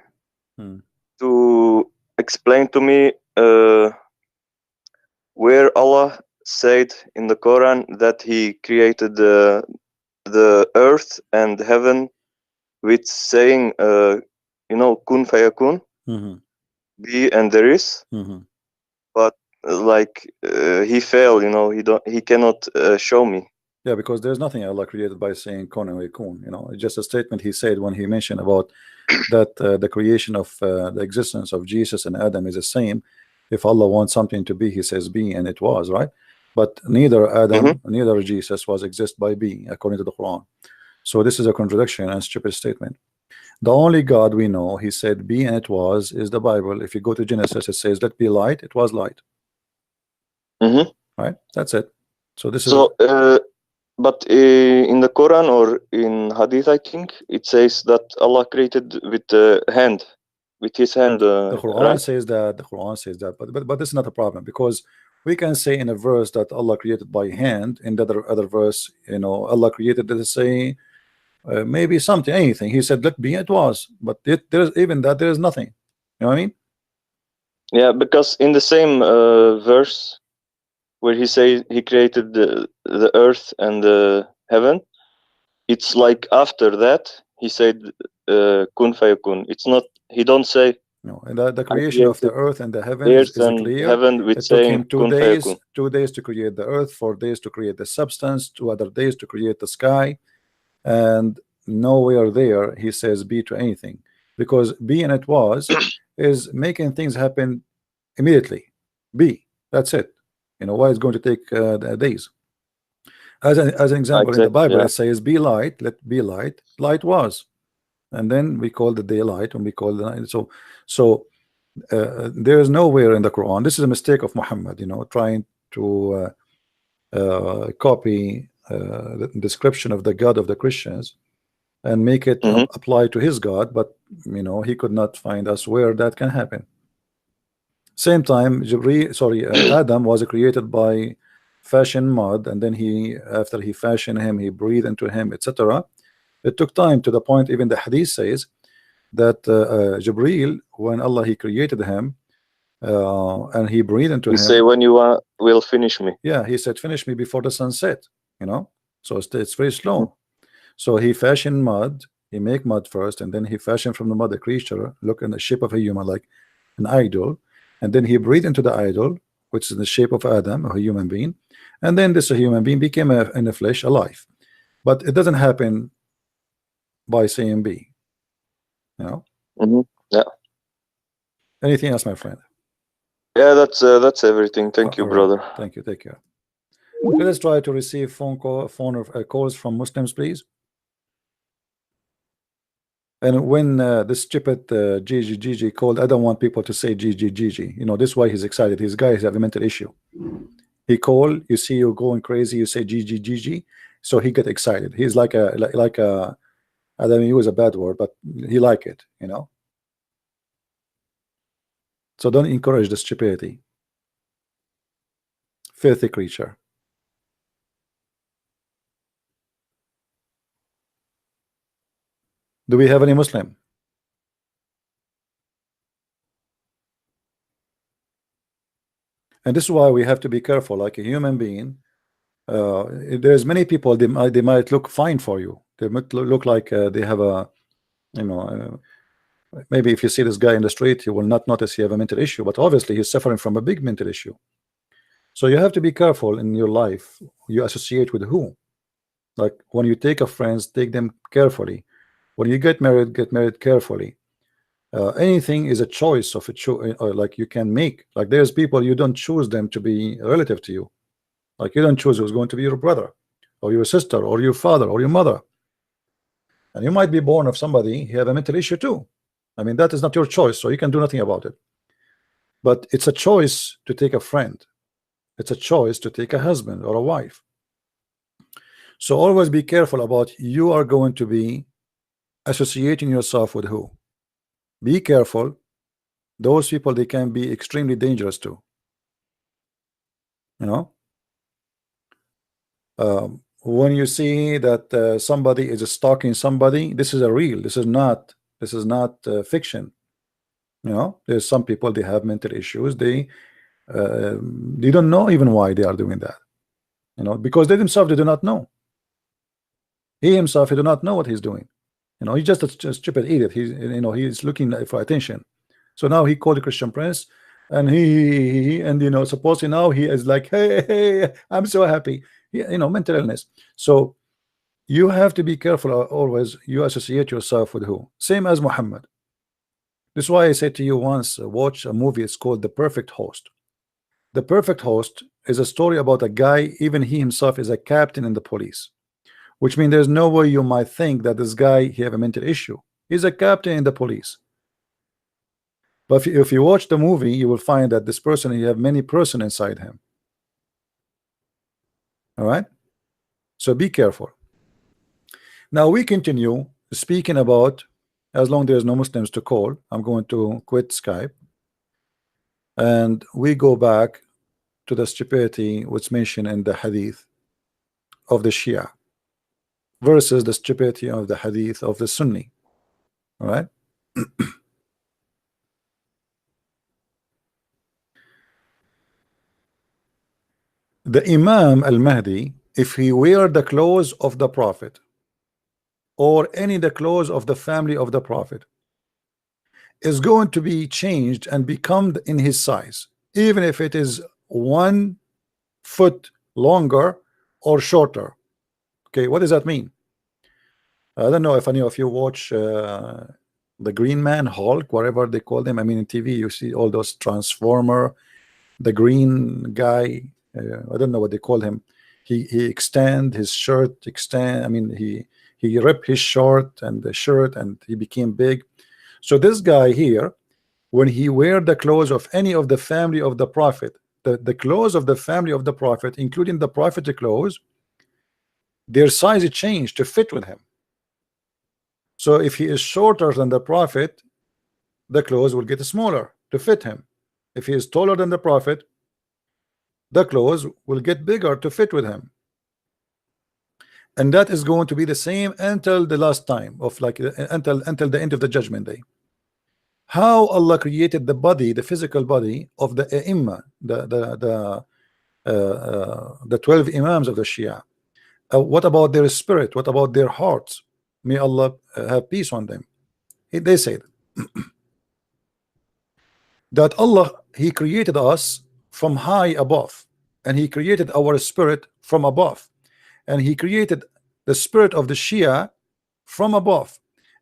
to explain to me where Allah said in the Quran that He created the earth and heaven with saying, kun fayakun, be and there is. But he failed. He cannot show me. Yeah, because there's nothing Allah created by saying kun and yakun. It's just a statement he said when he mentioned about that the creation of the existence of Jesus and Adam is the same. If Allah wants something to be, He says be, and it was, right? But neither Adam, neither Jesus was exist by being, according to the Quran. So this is a contradiction and stupid statement. The only God we know, He said be and it was, is the Bible. If you go to Genesis, it says let be light, it was light. Right? That's it. So this is. But in the Quran or in Hadith, I think it says that Allah created with the hand, with His hand. The Quran right? says that. The Quran says that. But this is not a problem, because we can say in a verse that Allah created by hand. In the other verse, Allah created, let's say, maybe something, anything. He said let be, it was. But there's even that there is nothing. You know what I mean? Yeah, because in the same verse where He says He created the earth and the heaven, it's like after that He said kun fayakun. It's not. He don't say. No, and the creation of the earth and the heaven is clear. Heaven with it took saying Him 2 days, 2 days to create the earth, 4 days to create the substance, 2 other days to create the sky, and nowhere there He says be to anything, because be and it was is making things happen immediately. Be, that's it. Why it's going to take days. As an example, in the Bible, it says be light, let be light, light was, and then we call the daylight and we call the night. So there is nowhere in the Quran. This is a mistake of Muhammad, trying to copy the description of the God of the Christians and make it apply to his God, but he could not find us where that can happen. Same time, Adam was created by fashion mud, and then after he fashioned him, he breathed into him, etc. It took time, to the point even the hadith says that Jibreel, when Allah he created him and he breathed into You him, say when you will finish me. yeah, he said finish me before the sun set, you know. So it's very slow. So he fashioned mud, he make mud first, and then he fashioned from the mud a creature look in the shape of a human, like an idol, and then he breathed into the idol, which is in the shape of Adam, a human being, and then this human being became in the flesh alive. But it doesn't happen by saying B, you know. Yeah. Anything else, my friend? Yeah, that's everything. Thank you, All right. brother. Thank you. Take care. Let us try to receive calls from Muslims, please. And when this stupid GG called, I don't want people to say GG. You know, this is why he's excited. His guys have a mental issue. He called, you see you going crazy, you say GG, so he get excited. He's like a I don't use a bad word, but he like it, you know. So don't encourage the stupidity. Filthy creature. Do we have any Muslim? And this is why we have to be careful. Like a human being, there's many people, they might look fine for you. They might look like they have a, you know, maybe if you see this guy in the street, you will not notice he have a mental issue, but obviously he's suffering from a big mental issue. So you have to be careful in your life. You associate with who. Like when you take a friends, take them carefully. When you get married carefully. Anything is a choice of like you can make. Like there's people you don't choose them to be relative to you. Like you don't choose who's going to be your brother or your sister or your father or your mother. And you might be born of somebody who have a mental issue too. I mean, that is not your choice, so you can do nothing about it. But it's a choice to take a friend. It's a choice to take a husband or a wife. So always be careful about you are going to be associating yourself with who. Be careful. Those people, they can be extremely dangerous too. You know, when you see that somebody is stalking somebody, this is a real. This is not fiction. You know, there's some people, they have mental issues. They don't know even why they are doing that. You know, because they themselves, they do not know. He himself, he do not know what he's doing. You know, he's just a stupid idiot. He's, you know, he's looking for attention. So now he called the Christian Prince, and and you know, supposedly now he is like, hey, I'm so happy. You know, mental illness. So you have to be careful always. You associate yourself with who. Same as Muhammad. This is why I said to you once, watch a movie. It's called The Perfect Host. The Perfect Host is a story about a guy. Even he himself is a captain in the police. Which means there's no way you might think that this guy he have a mental issue. He's a captain in the police. But if you watch the movie, you will find that this person, he have many person inside him. All right. So be careful. Now we continue speaking about, as long there's no Muslims to call, I'm going to quit Skype, and we go back to the stupidity what's mentioned in the hadith of the Shia versus the stupidity of the hadith of the Sunni. All right. The Imam al-Mahdi, if he wear the clothes of the Prophet or any the clothes of the family of the Prophet, is going to be changed and become in his size, even if it is 1 foot longer or shorter. Okay, what does that mean? I don't know if any of you watch the Green Man, Hulk, whatever they call them. I mean, in TV you see all those Transformer, the green guy, I don't know what they call him. He extend his shirt, I mean, he ripped his short and the shirt, and he became big. So this guy here, when he wear the clothes of any of the family of the Prophet, the clothes of the family of the Prophet, including the Prophet clothes, their size changed to fit with him. So if he is shorter than the Prophet, the clothes will get smaller to fit him. If he is taller than the Prophet, the clothes will get bigger to fit with him. and that is going to be the same until the last time of like until the end of the judgment day. How Allah created the body, the physical body of the Imam, the 12 Imams of the Shia. What about their spirit? What about their hearts? May Allah have peace on them. They said that Allah, He created us from high above, and He created our spirit from above, and He created the spirit of the Shia from above,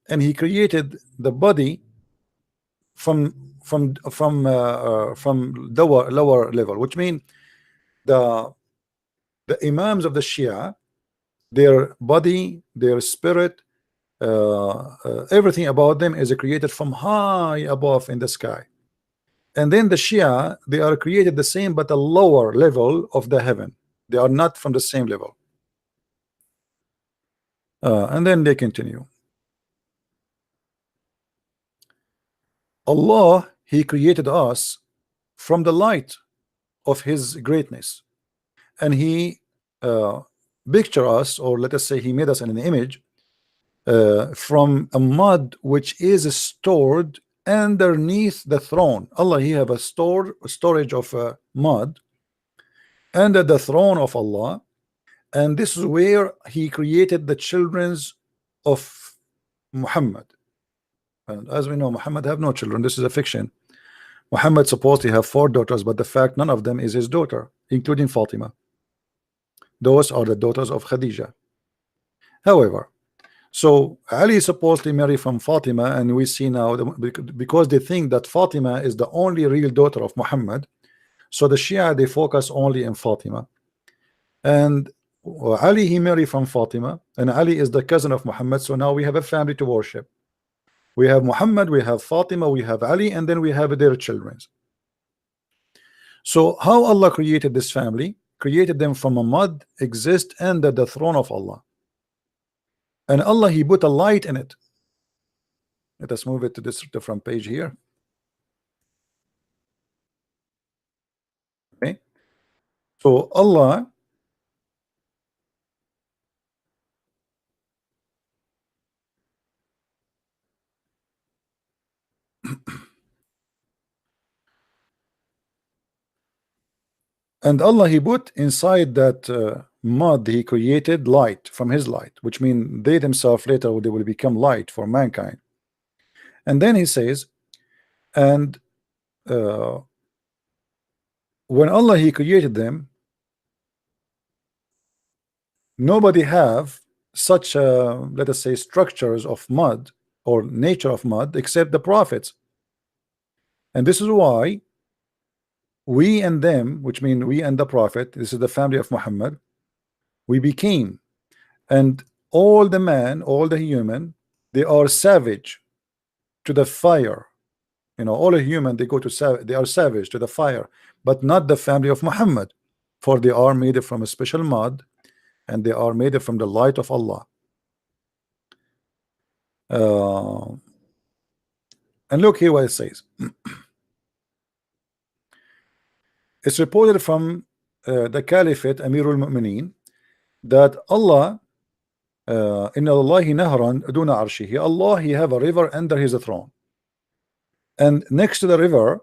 and He created the body from lower level, which means the Imams of the Shia, their body, their spirit, everything about them is created from high above in the sky. And then the Shia, they are created the same but a lower level of the heaven. They are not from the same level. And then they continue. Allah, He created us from the light of His greatness, and He picture us, or let us say He made us in an image from a mud which is stored underneath the throne. Allah, He have a storage of mud under the throne of Allah, and this is where He created the childrens of Muhammad. And as we know, Muhammad have no children. This is a fiction. Muhammad supposed to have 4 daughters, but the fact none of them is his daughter, including Fatima. Those are the daughters of Khadija. However, so Ali is supposed to marry from Fatima, and we see now because they think that Fatima is the only real daughter of Muhammad, so the Shia, they focus only in Fatima. And Ali, he married from Fatima, and Ali is the cousin of Muhammad, so now we have a family to worship. We have Muhammad, we have Fatima, we have Ali, and then we have their children. So how Allah created this family? Created them from a mud, exist under the throne of Allah. And Allah, He put a light in it. Let us move it to this different page here. Okay. So Allah, and Allah, He put inside that mud He created light from His light, which means they themselves later they will become light for mankind. And then He says, and when Allah, He created them, nobody have such let us say structures of mud or nature of mud except the prophets. And this is why we and them, which mean we and the prophet, this is the family of Muhammad, we became, and all the man, all the human, they are savage to the fire. You know, all the human, they go to they are savage to the fire, but not the family of Muhammad, for they are made from a special mud, and they are made from the light of Allah. And look here what it says. It's reported from the Caliphate Amirul Mu'mineen that Allah, inna Allahi nahran duna arshihi, Allah, He have a river under His throne, and next to the river,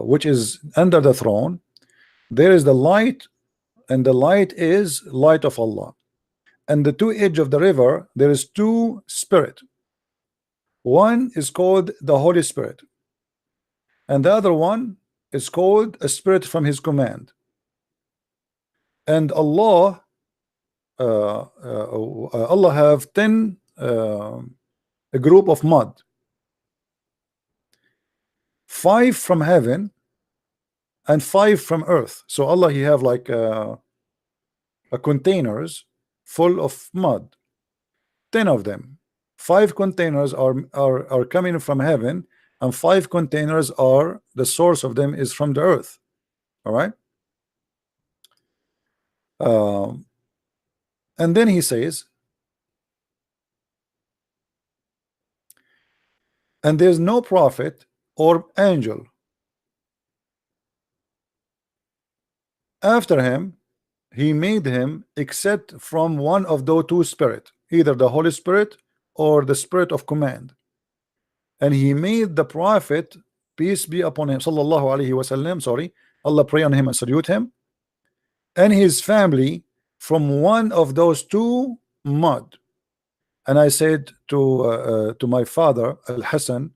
which is under the throne, there is the light, and the light is light of Allah. And the two edge of the river, there is 2 spirit. One is called the Holy Spirit, and the other one is called a spirit from His command. And Allah, Allah have 10 a group of mud, 5 from heaven and 5 from earth. So Allah, He have like a containers full of mud, 10 of them. 5 containers are coming from heaven, and 5 containers are the source of them is from the earth. All right. And then He says, and there's no prophet or angel after him he made him except from one of those two spirits, either the Holy Spirit or the spirit of command. And he made the prophet, peace be upon him, sallallahu alaihi wasallam, sorry, Allah pray on him and salute him, and his family from one of those two mud. And I said to my father Al-Hasan,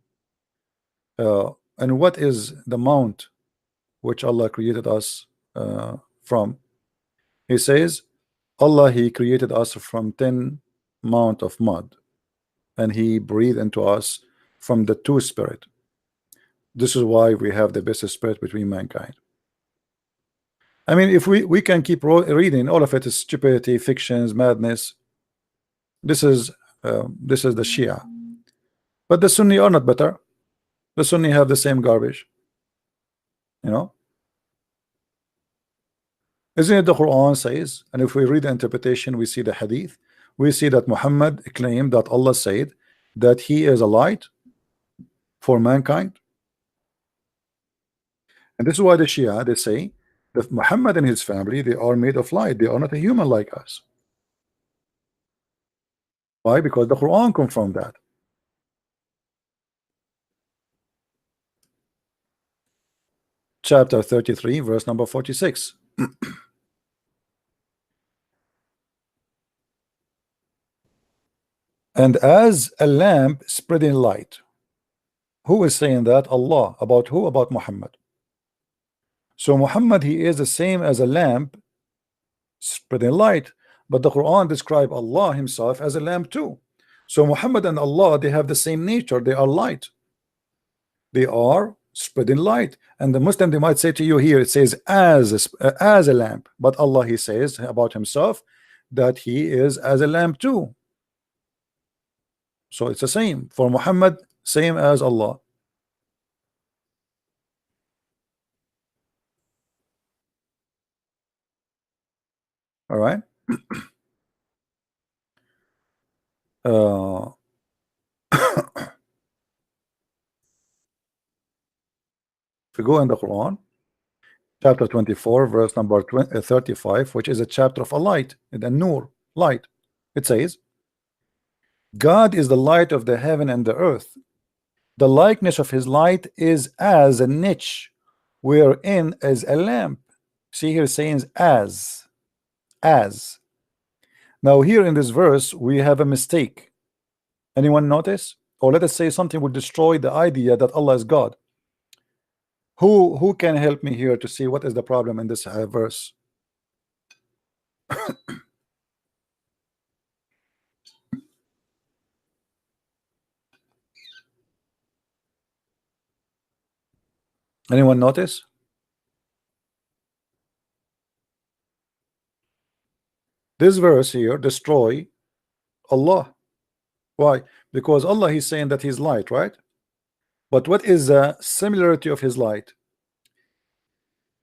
and what is the mount which Allah created us from? He says, Allah, he created us from 10 mount of mud, and he breathed into us from the two spirit. This is why we have the best spirit between mankind. I mean, if we can keep reading, all of it is stupidity, fictions, madness. This is the Shia, but the Sunni are not better. The Sunni have the same garbage, you know. Isn't it the Quran says? And if we read the interpretation, we see the hadith, we see that Muhammad claimed that Allah said that he is a light for mankind. And this is why the Shia, they say that Muhammad and his family, they are made of light, they are not a human like us. Why? Because the Quran confirmed that. Chapter 33 verse number 46. And as a lamp spreading light. Who is saying that? Allah. About who? About Muhammad. So Muhammad, he is the same as a lamp spreading light, but the Quran describe Allah himself as a lamp too. So Muhammad and Allah, they have the same nature. They are light, they are spreading light. And the Muslim, they might say to you here, it says as a lamp, but Allah, he says about himself that he is as a lamp too. So it's the same for Muhammad, same as Allah. All right. If we go in the Quran, chapter 24 verse number 35, which is a chapter of a light, the Nur, light, it says, God is the light of the heaven and the earth. The likeness of his light is as a niche wherein is a lamp. See here saying as. Now here in this verse we have a mistake. Anyone notice? Or let us say something would destroy the idea that Allah is God. Who can help me here to see what is the problem in this verse? Anyone notice? This verse here destroy Allah. Why? Because Allah, he's saying that he's light, right? But what is the similarity of his light?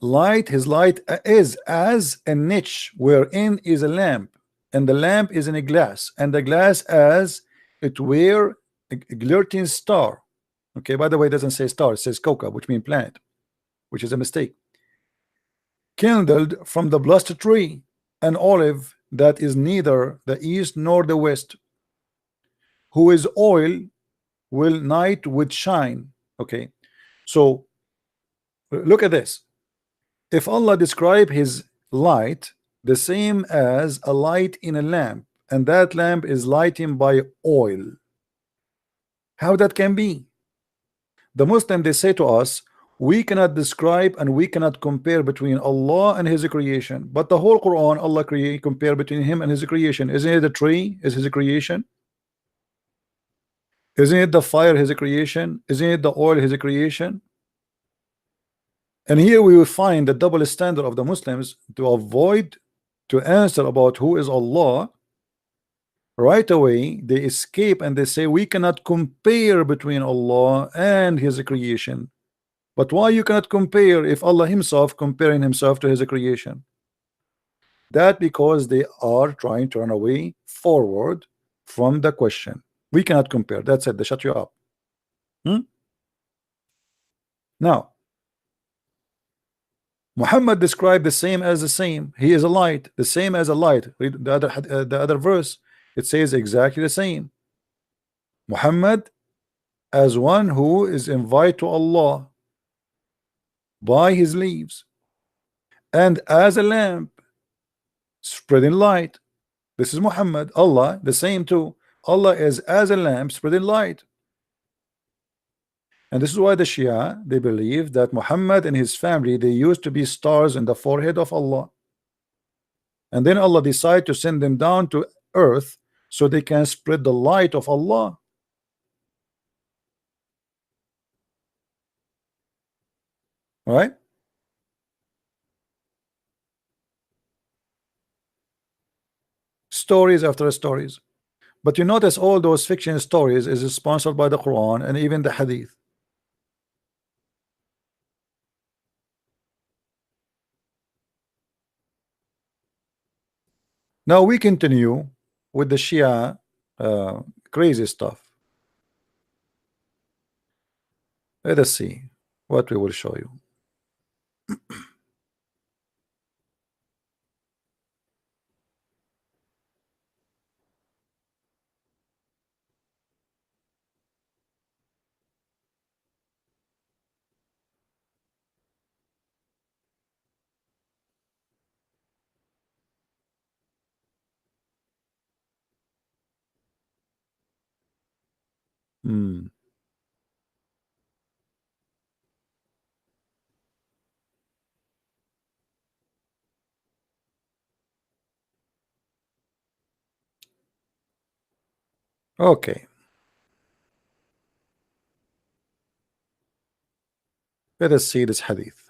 His light is as a niche wherein is a lamp, and the lamp is in a glass, and the glass as it were a glittering star. Okay, by the way, it doesn't say star, it says kawkab, which means planet, which is a mistake. Kindled from the blessed tree, an olive that is neither the east nor the west, who is oil will night would shine. Okay, so look at this. If Allah describe his light the same as a light in a lamp, and that lamp is lighting by oil, how that can be? The Muslim, they say to us, we cannot describe and we cannot compare between Allah and his creation, but the whole Quran, Allah compare between him and his creation. Isn't it the tree is his creation? Isn't it the fire his creation? Isn't it the oil his creation? And here we will find the double standard of the Muslims to avoid to answer about who is Allah. Right away they escape and they say we cannot compare between Allah and his creation. But why you cannot compare if Allah himself comparing himself to his creation? That because they are trying to run away forward from the question. We cannot compare. That's it. They shut you up. Now Muhammad described the same as the same. He is a light, the same as a light. Read the other verse. It says exactly the same. Muhammad as one who is invited to Allah by his leaves, and as a lamp spreading light. This is Muhammad. Allah the same too. Allah is as a lamp spreading light. And this is why the Shia, they believe that Muhammad and his family, they used to be stars in the forehead of Allah, and then Allah decided to send them down to earth so they can spread the light of Allah. Right? Stories after stories. But you notice all those fiction stories is sponsored by the Quran and even the Hadith. Now we continue with the Shia crazy stuff. Let us see what we will show you. Hmm. Okay. Let us see this hadith.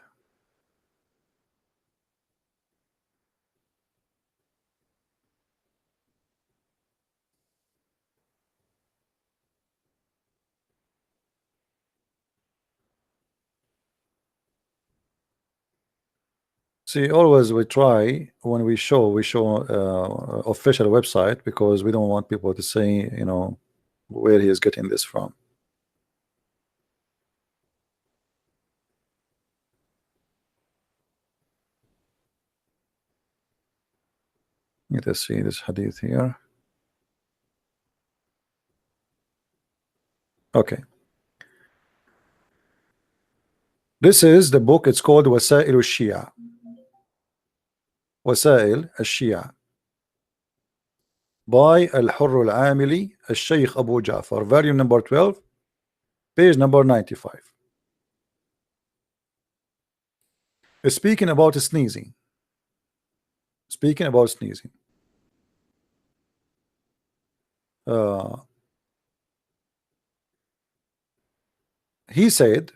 See, always we try when we show official website, because we don't want people to say, you know, where he is getting this from. Let us see this hadith here. Okay. This is the book. It's called Wasail al-Shia. Wasail al-Shia by Al-Hurr al-Amili al-Shaykh Abu Ja'far, volume number 12, page number 95. Speaking about sneezing. Speaking about sneezing. He said,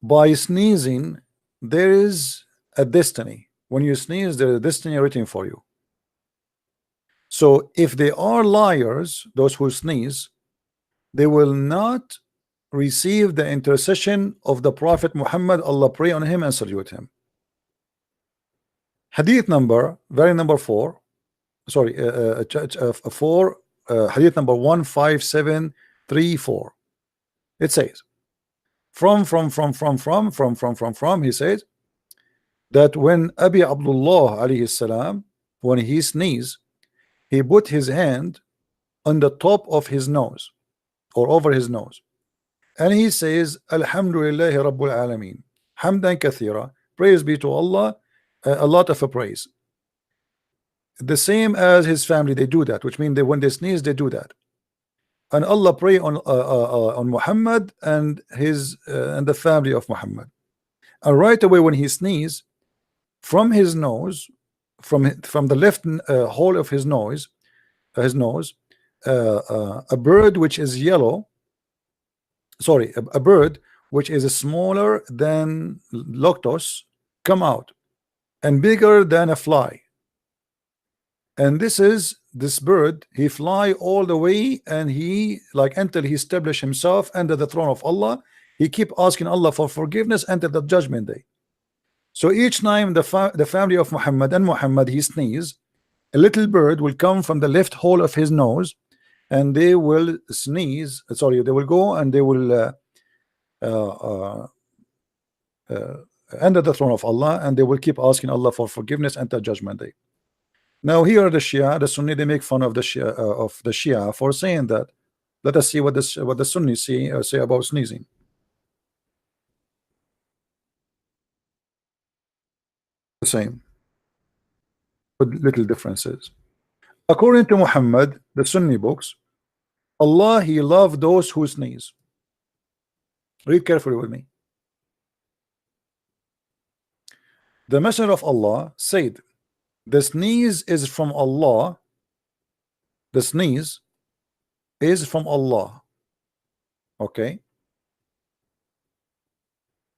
by sneezing there is a destiny. When you sneeze, there is a destiny waiting for you. So if they are liars, those who sneeze, they will not receive the intercession of the Prophet Muhammad. Allah pray on him and salute him. Hadith number, very number 4, sorry, 4, hadith number 15734. It says, from, he says that when Abi Abdullah alayhi salam, when he sneezed, he put his hand on the top of his nose or over his nose, and he says, Alhamdulillahi Rabbil Alameen, Hamdan Kathira, praise be to Allah, a lot of praise. The same as his family, they do that, which means that when they sneeze, they do that. And Allah pray on Muhammad and his and the family of Muhammad. And right away when he sneezes, from his nose, from the left hole of his nose, a bird which is yellow, sorry, a bird which is smaller than lotus come out and bigger than a fly. And this bird, he fly all the way, and he, like, until he establish himself under the throne of Allah, he keep asking Allah for forgiveness until the judgment day. So each time the family of Muhammad and Muhammad he sneeze, a little bird will come from the left hole of his nose, and they will sneeze, sorry, they will go and they will under the throne of Allah, and they will keep asking Allah for forgiveness until Judgment Day. Now here the Shia, the Sunni, they make fun of the Shia for saying that. Let us see what the Sunnis say about sneezing. The same, with little differences. According to Muhammad, the Sunni books, Allah, He loved those who sneeze. Read carefully with me. The Messenger of Allah said, the sneeze is from Allah. The sneeze is from Allah. Okay.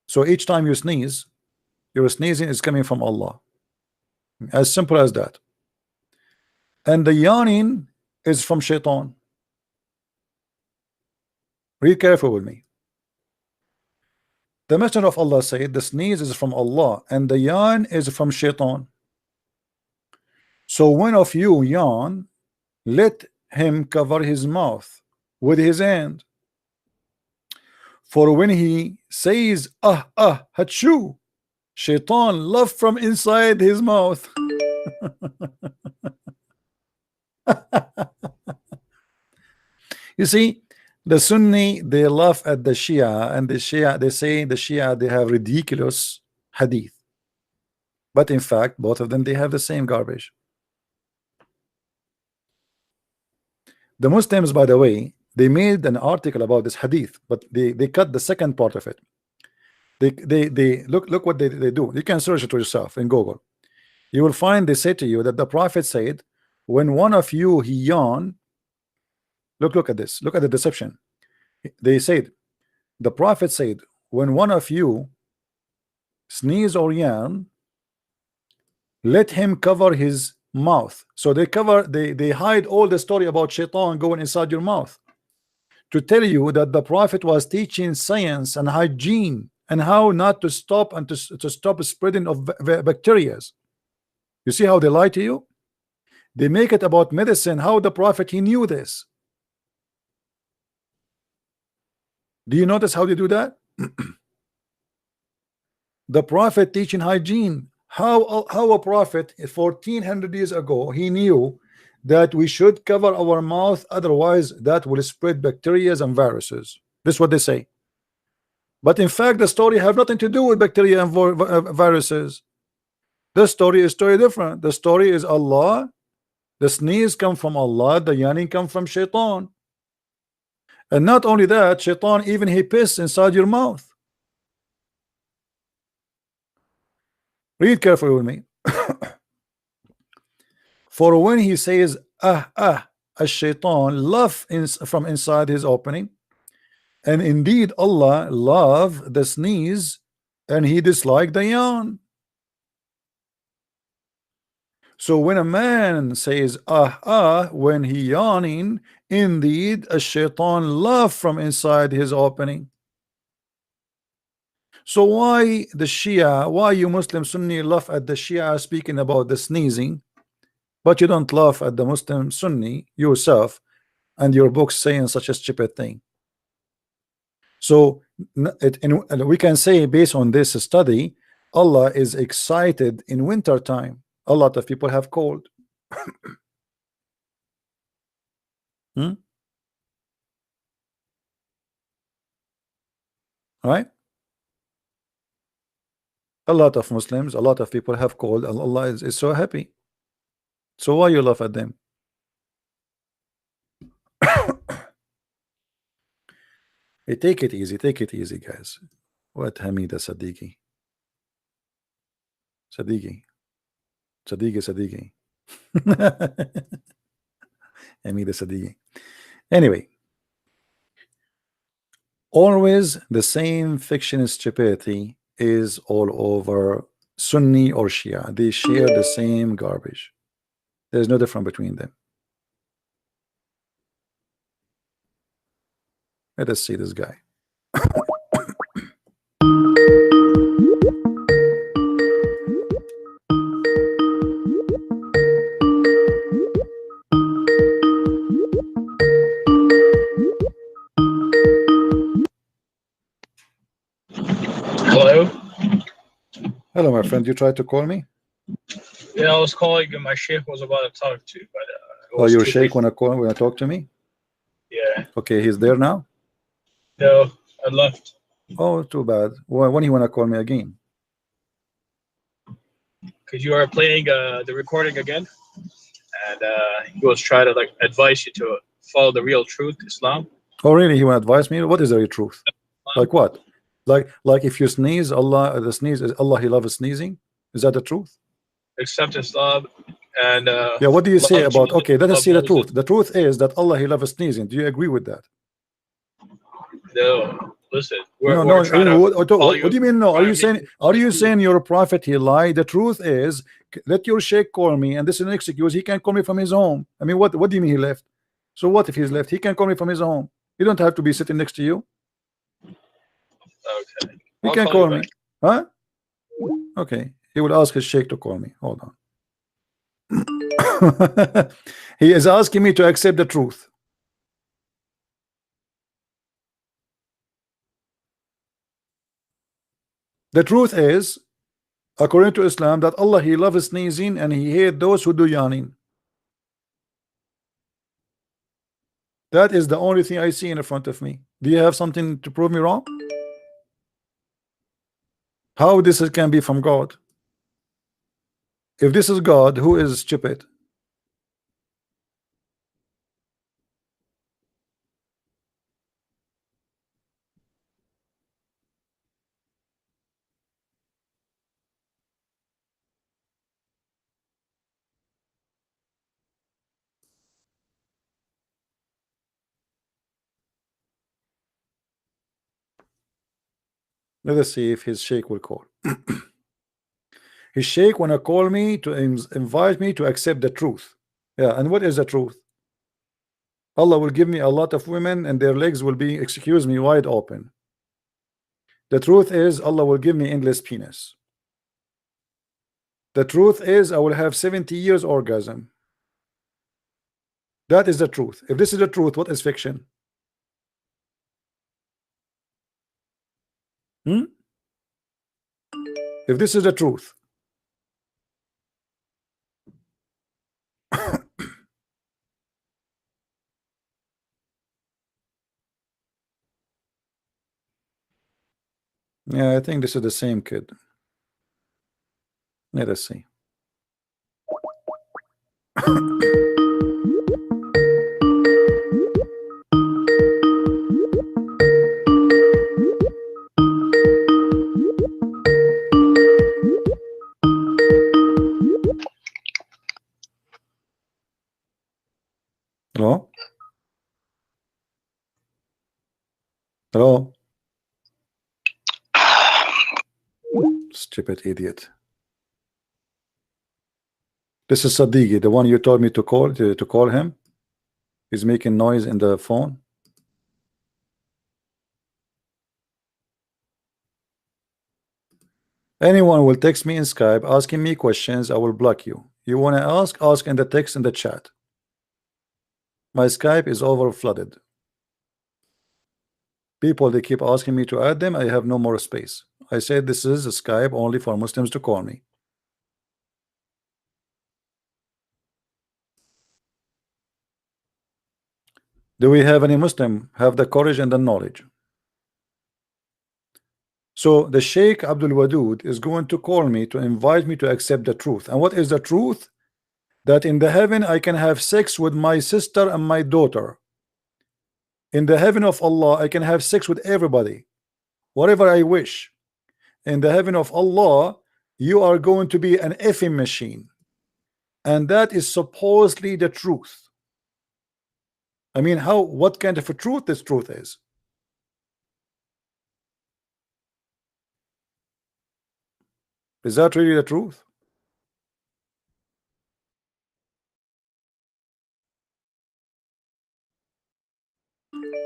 So each time you sneeze, your sneezing is coming from Allah. As simple as that. And the yawning is from Shaitan. Read carefully with me. The Messenger of Allah said, the sneeze is from Allah and the yawn is from Shaitan. So when of you yawn, let him cover his mouth with his hand. For when he says, hachu, Shaitan laugh from inside his mouth. You see, the Sunni, they laugh at the Shia, and the Shia, they say the Shia, they have ridiculous hadith. But in fact, both of them, they have the same garbage. The Muslims, by the way, they made an article about this hadith, but they cut the second part of it. They look what they do. You can search it for yourself in Google. You will find they say to you that the Prophet said, when one of you he yawn, look at this, look at the deception. They said, the Prophet said, when one of you sneeze or yawn, let him cover his mouth. So they hide all the story about Shaitan going inside your mouth to tell you that the Prophet was teaching science and hygiene and how not to stop and to stop spreading of bacteria. You see how they lie to you? They make it about medicine, how the Prophet, he knew this. Do you notice how they do that? The Prophet teaching hygiene. How a Prophet 1400 years ago, he knew that we should cover our mouth, otherwise that will spread bacteria and viruses. This is what they say. But in fact, the story have nothing to do with bacteria and viruses. The story is totally different. The story is Allah. The sneeze come from Allah. The yawning come from Shaitan. And not only that, Shaitan even he piss inside your mouth. Read carefully with me. For when he says a Shaitan laugh from inside his opening, and indeed Allah love the sneeze and he dislike the yawn. So when a man says when he yawning, indeed a Shaitan laugh from inside his opening. So why the Shia, why you Muslim Sunni laugh at the Shia speaking about the sneezing, but you don't laugh at the Muslim Sunni yourself and your books saying such a stupid thing? So we can say based on this study, Allah is excited in winter time. A lot of people have cold. All right? A lot of Muslims, a lot of people have cold, and Allah is so happy. So why you laugh at them? Hey, take it easy, guys. What Hamida Sadiqi? Sadiqi. Hamida Sadiqi. Anyway, always the same fiction stupidity is all over Sunni or Shia. They share the same garbage. There's no difference between them. Let us see this guy. Hello? Hello, my friend. You tried to call me? Yeah, I was calling and my sheikh was about to talk to you, but it Oh, was your too sheikh late. wanna talk to me? Yeah, Okay, he's there now. no, I left Oh, too bad. When he wanna call me again? because you are playing the recording again, and he was trying to like advise you to follow the real truth, Islam. Oh, really? He wanna advise me? What is the real truth? Like what? Like if you sneeze, Allah, the sneeze is Allah. He loves sneezing. Is that the truth? Accept Islam and Yeah. What do you say love about? Jesus, Okay, let us love see the Moses. truth. The truth is that Allah He loves sneezing. Do you agree with that? No, listen, No, we're no. trying to follow What you. do you mean? No. Are Trying you to make saying? Are you saying your prophet he lied? The truth is, let your sheikh call me, and this is an excuse. He can call me from his home. I mean, what? What do you mean he left? So what if he's left? He can call me from his home. You don't have to be sitting next to you. Okay, He I'll can call you call back. me. Huh? Okay. He will ask his sheikh to call me. Hold on. He is asking me to accept the truth. The truth is, according to Islam, that Allah He loves sneezing and He hates those who do yawning. That is the only thing I see in front of me. Do you have something to prove me wrong? How this can be from God? If this is God, who is stupid? Let us see if his sheikh will call. His sheikh wanna call me to invite me to accept the truth. Yeah, and what is the truth? Allah will give me a lot of women and their legs will be, excuse me, wide open. The truth is Allah will give me endless penis. The truth is I will have 70 years orgasm. That is the truth. If this is the truth, what is fiction? Hmm? If this is the truth, yeah, I think this is the same kid. Let us see. Hello? Hello? Stupid idiot. This is Sadigi, the one you told me to call him. He's making noise in the phone. Anyone will text me in Skype asking me questions, I will block you. You want to ask in the text in the chat. My Skype is over flooded. People, they keep asking me to add them. I have no more space. I said this is a Skype only for Muslims to call me. Do we have any Muslim have the courage and the knowledge? So the Sheikh Abdul Wadud is going to call me to invite me to accept the truth. And what is the truth? That in the heaven I can have sex with my sister and my daughter. In the heaven of Allah I can have sex with everybody, whatever I wish. In the heaven of Allah you are going to be an effing machine, and that is supposedly the truth. I mean, what kind of a truth this truth is? Is that really the truth?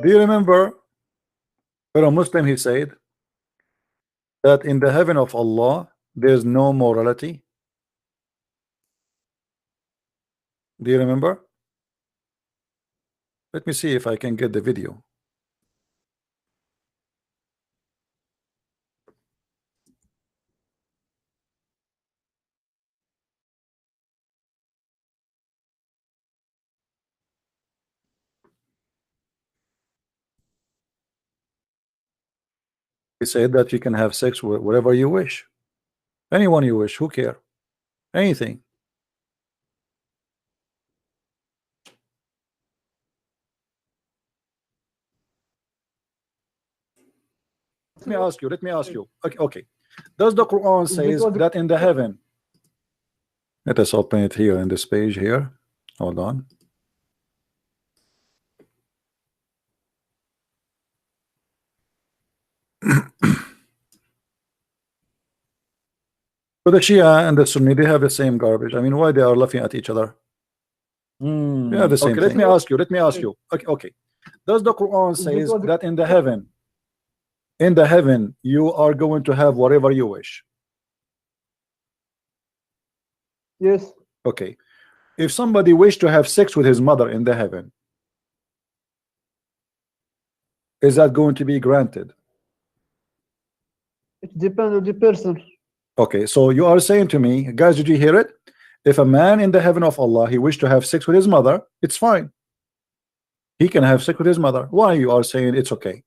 Do you remember when a Muslim he said that in the heaven of Allah there's no morality? Do you remember? Let me see if I can get the video. said that you can have sex with whatever you wish, anyone you wish. Who care? Anything. Let me ask you. Let me ask you. Okay. Okay. Does the Quran says that in the heaven? Let us open it here in this page here. Hold on. So the Shia and the Sunni, they have the same garbage. I mean, why they are laughing at each other? They have the same thing. Let me ask you. Let me ask you. Okay. Okay. Does the Quran says that in the heaven, you are going to have whatever you wish? Yes. Okay. If somebody wished to have sex with his mother in the heaven, is that going to be granted? It depends on the person. Okay, so you are saying to me, guys, did you hear it? If a man in the heaven of Allah, he wished to have sex with his mother, it's fine. He can have sex with his mother. Why you are saying it's okay?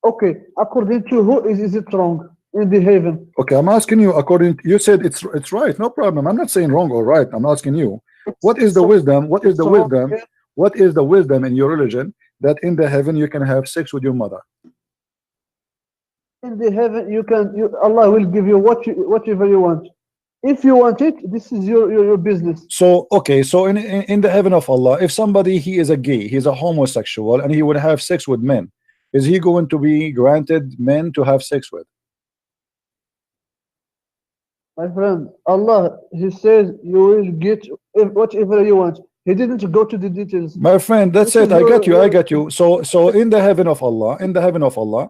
Okay, according to who is it wrong in the heaven? Okay, I'm asking you. According, you said it's right. No problem. I'm not saying wrong or right. I'm asking you, what is the wisdom? What is the wisdom? What is the wisdom in your religion that in the heaven you can have sex with your mother? In the heaven, Allah will give you whatever you want. If you want it, this is your business. So okay, so in the heaven of Allah, if somebody he is a gay, he's a homosexual, and he would have sex with men, is he going to be granted men to have sex with? My friend, Allah, He says you will get whatever you want. He didn't go to the details. My friend, that's it. I get you. I get you. So in the heaven of Allah, in the heaven of Allah,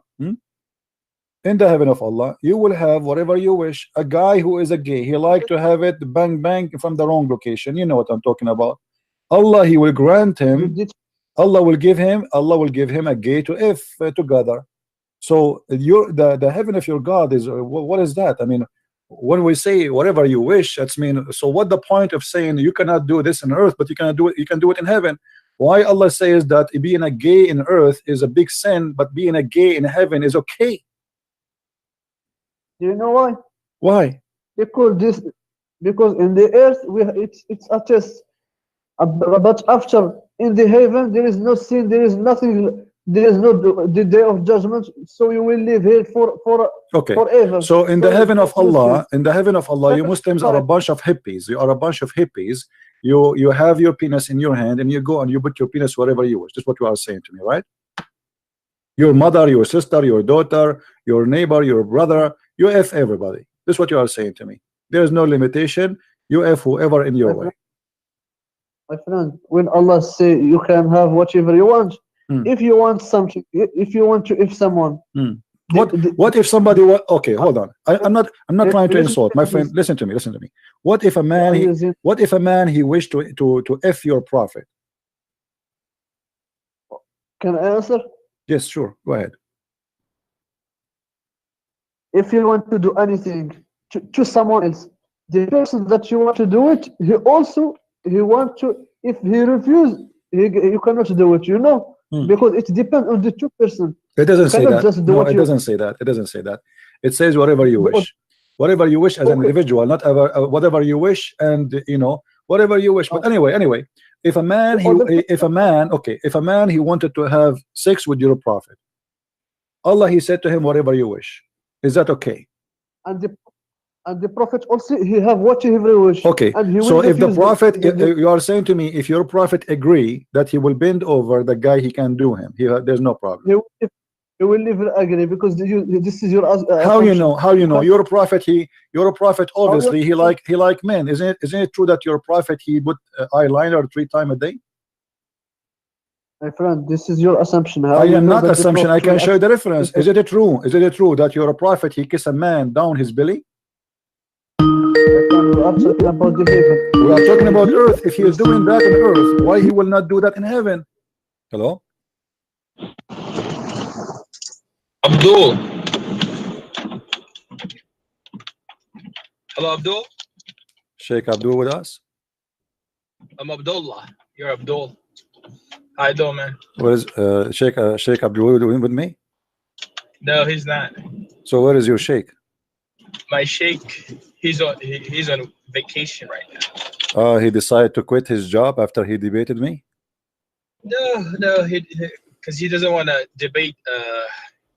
in the heaven of Allah, you will have whatever you wish. A guy who is a gay, he like to have it bang bang from the wrong location. You know what I'm talking about. Allah, He will grant him. Allah will give him a gay to if together. So the heaven of your God is what is that? I mean, when we say whatever you wish, that's mean. So what the point of saying you cannot do this on earth, but you cannot do it? You can do it in heaven. Why Allah says that being a gay in earth is a big sin, but being a gay in heaven is okay? Do you know why? Why? Because in the earth it's a test, but after in the heaven there is no sin, there is nothing, there is no the day of judgment. So you will live here forever. So in the heaven of Allah, you Muslims are a bunch of hippies. You are a bunch of hippies. You have your penis in your hand and you go and you put your penis wherever you wish. That's what you are saying to me, right? Your mother, your sister, your daughter, your neighbor, your brother, you F everybody. This is what you are saying to me. There is no limitation. You F whoever in your way. My friend, when Allah say you can have whatever you want, if you want something, if you want to if someone, what if somebody? Okay, hold on. I'm not trying to insult, my friend. Listen to me. Listen to me. What if a man? He wished to F your prophet? Can I answer? Yes, sure. Go ahead. If you want to do anything to someone else, the person that you want to do it, he want to. If he refuse, you cannot do it. You know, because it depends on the two person. It doesn't say that. No, it doesn't say that. It doesn't say that. It says whatever you wish. Whatever you wish as an individual, not ever whatever you wish, and whatever you wish. But anyway, if a man he wanted to have sex with your prophet, Allah He said to him, whatever you wish. Is that okay? And the prophet also he have whatever he wish. Okay. So if the prophet, you are saying to me, if your prophet agree that he will bend over the guy, he can do him. There's no problem. He will never agree because this is your. How you know? How you know? Your prophet obviously he like men. Isn't it true that your prophet he put eyeliner 3 times a day? My friend, this is your assumption. I am not assumption. I can show you the reference. Is it true? Is it true that you're a prophet? He kiss a man down his belly? We are talking about the heaven. We are talking about earth. If he is doing that on earth, why he will not do that in heaven? Hello? Abdul. Hello, Abdul. Sheikh Abdul with us? I'm Abdullah. You're Abdul. How you doing, man? What is Sheikh Abdul doing with me? No, he's not. So where is your sheikh? My sheikh, he's on vacation right now. He decided to quit his job after he debated me. No, because he doesn't want to debate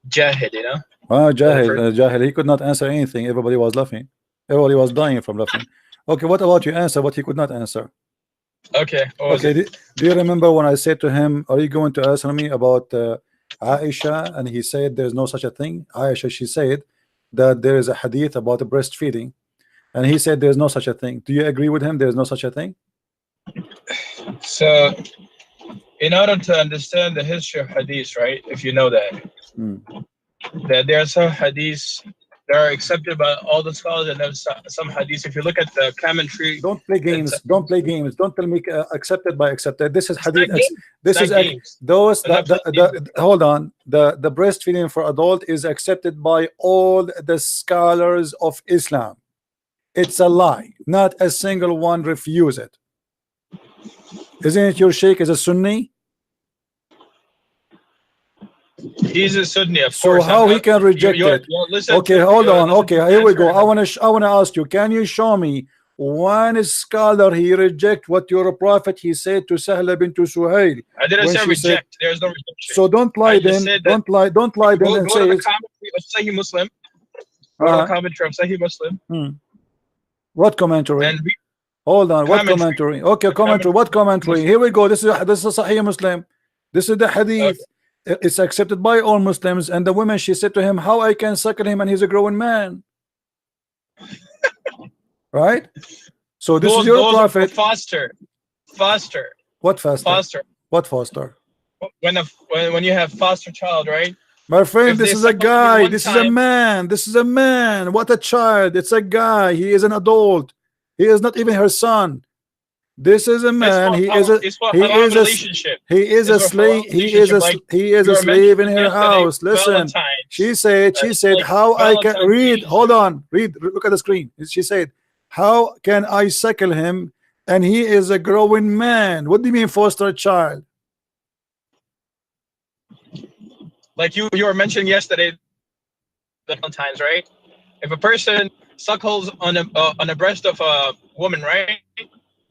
Jahid, you know. Jahil, he could not answer anything. Everybody was laughing. Everybody was dying from laughing. Okay, what about you answer what he could not answer? Okay. Okay, do you remember when I said to him, are you going to answer me about Aisha? And he said there's no such a thing. Aisha, she said that there is a hadith about breastfeeding, and he said there's no such a thing. Do you agree with him? There's no such a thing. So, in order to understand the history of hadith, right? If you know that, that there are some hadiths that are accepted by all the scholars, and there's some hadiths. If you look at the commentary, don't play games. Don't play games. Don't tell me accepted by accepted. This is hadith. This is those. Hold on. The breastfeeding for adult is accepted by all the scholars of Islam. It's a lie. Not a single one refuse it. Isn't it your sheikh is a Sunni? He's a Sunni, of so course. So how he can reject it? Okay, hold on. Okay, here we go. I want to ask you. Can you show me one scholar he reject what your prophet he said to Sahla bint Suhail? I didn't say reject. There's no rejection. So don't lie then. Don't lie then and say. Go to the commentary of Sahih Muslim. Go to the commentary of Sahih Muslim. What commentary? Hold on. What commentary? Okay, commentary. What commentary? Here we go. This is Sahih Muslim. This is the hadith. It's accepted by all Muslims. And the woman, she said to him, how I can suckle him and he's a growing man. Right? So this is your prophet. Foster. What foster? Foster. What foster? When you have foster child, right? My friend, this is a guy. This is a man. This is a man. What a child. It's a guy. He is an adult. He is not even her son. This is a man. He is a slave. He is a slave in her house. Listen, she said, how I can read. Hold on, read. Look at the screen. She said, how can I suckle him? And he is a growing man. What do you mean foster a child? Like you were mentioning yesterday, Valentine's, right? If a person suckles on a breast of a woman, right?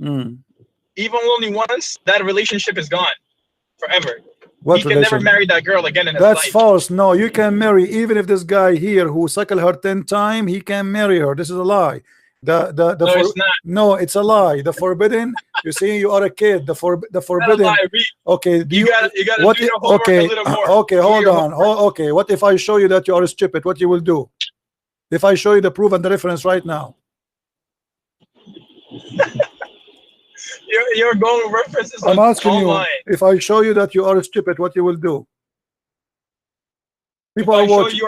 Even only once, that relationship is gone forever. He can never marry that girl again in his life. That's false. No, you can marry even if this guy here who suckled her 10 times, he can marry her. This is a lie. No, it's not. No, it's a lie. The forbidden. You see, you are a kid. The forbidden. Okay. You gotta do your homework a little more. Okay, hold on. Okay. What if I show you that you are stupid? What you will do? If I show you the proof and the reference right now. You're going references. I'm asking you, if I show you that you are stupid, what you will do? People are watching.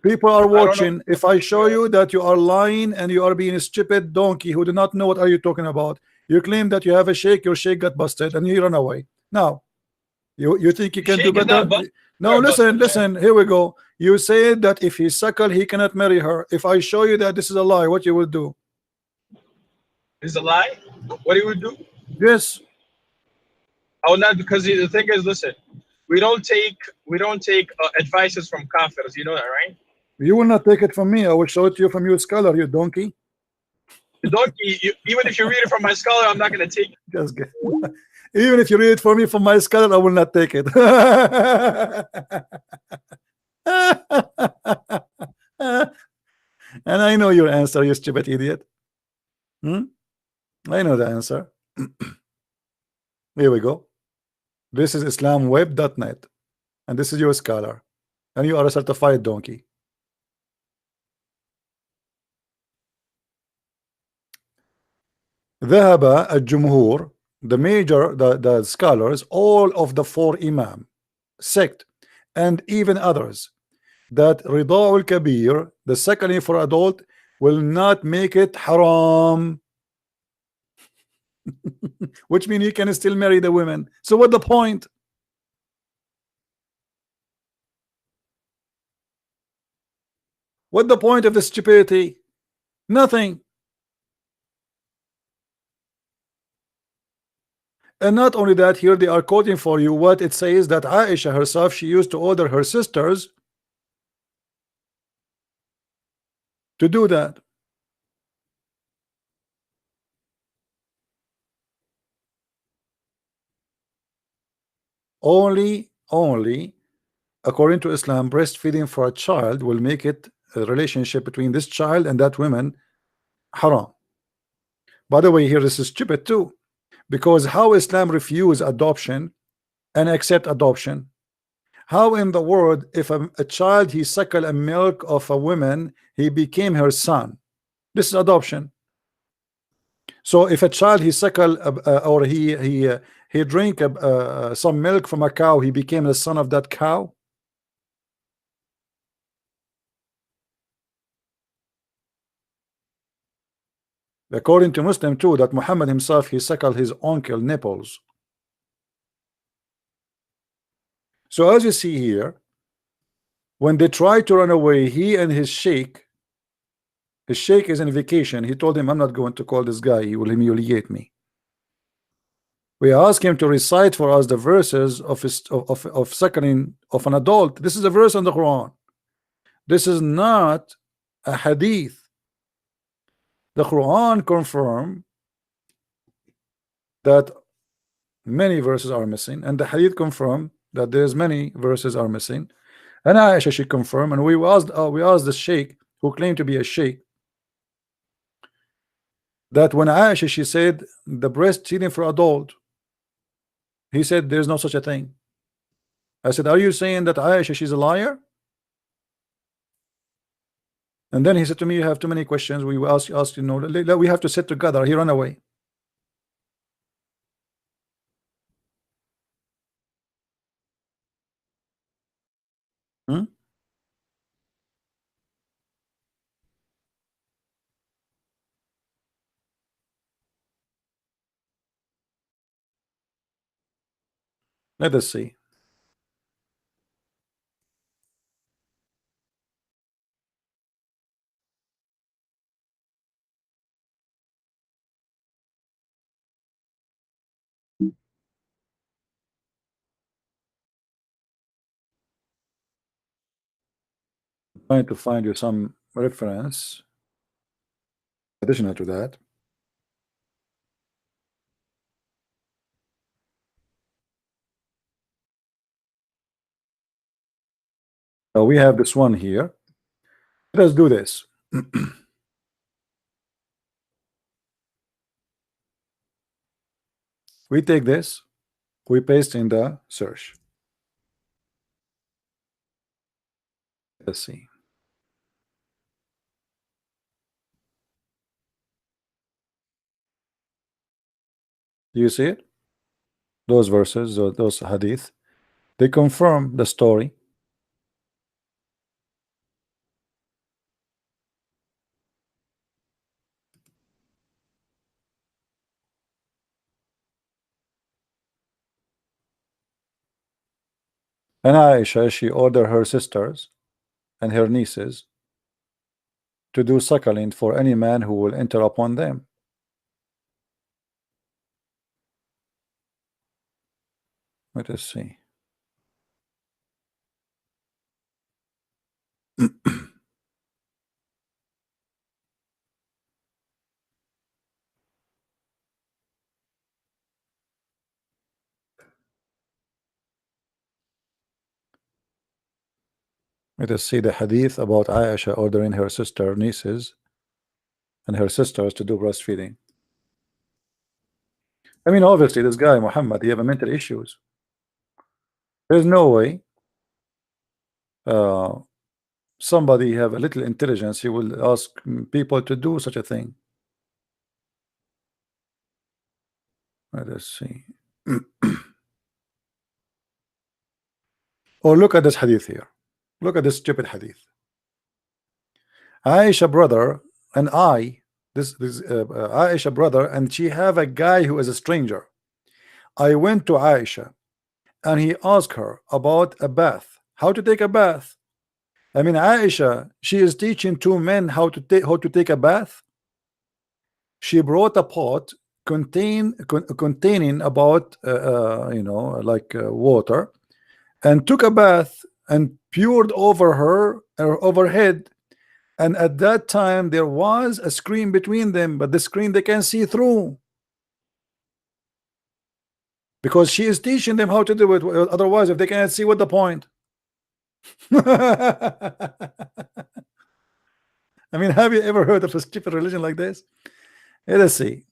People are watching. If I show you that you are lying and you are being a stupid donkey who do not know what are you talking about, you claim that you have a sheikh, your sheikh got busted, and you run away. Now, you think you can do better? No, listen. Here we go. You said that if he suckle, he cannot marry her. If I show you that this is a lie, what you will do? It's a lie. What you would do? Yes. I will not, because the thing is, listen, we don't take advices from kafirs. You know that, right? You will not take it from me. I will show it to you from your scholar, you donkey. The donkey. Even if you read it from my scholar, I'm not going to take it. Just get. Even if you read it for me from my scholar, I will not take it. And I know your answer, you stupid idiot. I know the answer. Here we go. This is islamweb.net, and this is your scholar, and you are a certified donkey. ذهب الجمهور, the scholars, all of the 4 imam sect, and even others, that rida'ul kabir, the suckling for adult, will not make it haram. Which means you can still marry the women. So what the point? What the point of the stupidity? Nothing. And not only that, here they are quoting for you what it says that Aisha herself, she used to order her sisters to do that. Only according to Islam, breastfeeding for a child will make it a relationship between this child and that woman haram. By the way, here this is stupid too, because how Islam refuse adoption and accept adoption? How in the world, if a child he suckle a milk of a woman, he became her son? This is adoption. So if a child he suckle or he drink some milk from a cow, he became the son of that cow. According to Muslim too, that Muhammad himself he suckled his uncle nipples. So as you see here, when they try to run away, he and his sheikh is on vacation. He told him, I'm not going to call this guy, he will humiliate me. We ask him to recite for us the verses of suckling of an adult. This is a verse in the Quran. This is not a hadith. The Quran confirm that many verses are missing, and the hadith confirm that there's many verses are missing. And Aisha should confirm, and we asked the sheikh who claimed to be a sheikh, that when Aisha she said the breastfeeding for adult, he said there's no such a thing. I said, are you saying that Aisha she's a liar? And then he said to me, you have too many questions. We ask you know, we have to sit together. He ran away. Hmm? Let us see. Trying to find you some reference additional to that. So we have this one here. Let us do this. We take this, we paste in the search. Let's see. Do you see it? Those verses, or those hadith, they confirm the story. And Aisha, she ordered her sisters and her nieces to do suckling for any man who will enter upon them. Let us see. Let us see the hadith about Aisha ordering her sister, nieces, and her sisters to do breastfeeding. I mean, obviously, this guy Muhammad, he have mental issues. There's no way somebody have a little intelligence, he will ask people to do such a thing. Let us see. Or look at this hadith here. Look at this stupid hadith. Aisha brother and Aisha brother, and she have a guy who is a stranger. I went to Aisha and he asked her about a bath, how to take a bath. I mean, Aisha, she is teaching two men how to take a bath. She brought a pot containing about you know, like water, and took a bath and poured over her overhead And at that time there was a screen between them, but the screen they can see through, because she is teaching them how to do it. Otherwise, if they cannot see, what the point? I mean, have you ever heard of a stupid religion like this? Let's see.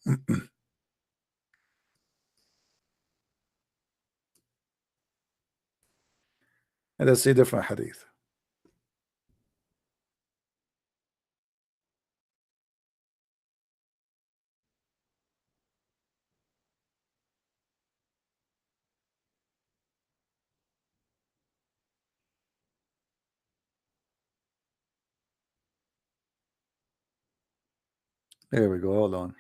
Let's see different hadith. There we go. Hold on.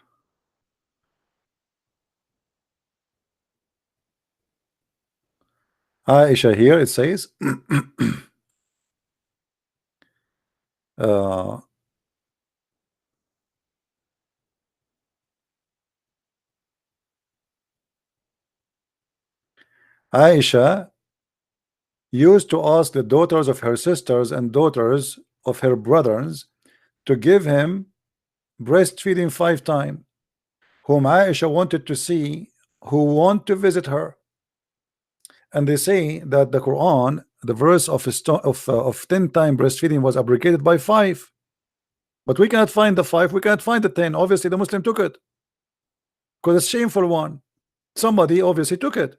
Aisha here, it says Aisha used to ask the daughters of her sisters and daughters of her brothers to give him breastfeeding 5 times, whom Aisha wanted to see, who want to visit her. And they say that the Quran, the verse of 10 times breastfeeding was abrogated by 5, but we cannot find the 5, we cannot find the 10. Obviously the Muslim took it because it's shameful one. Somebody obviously took it.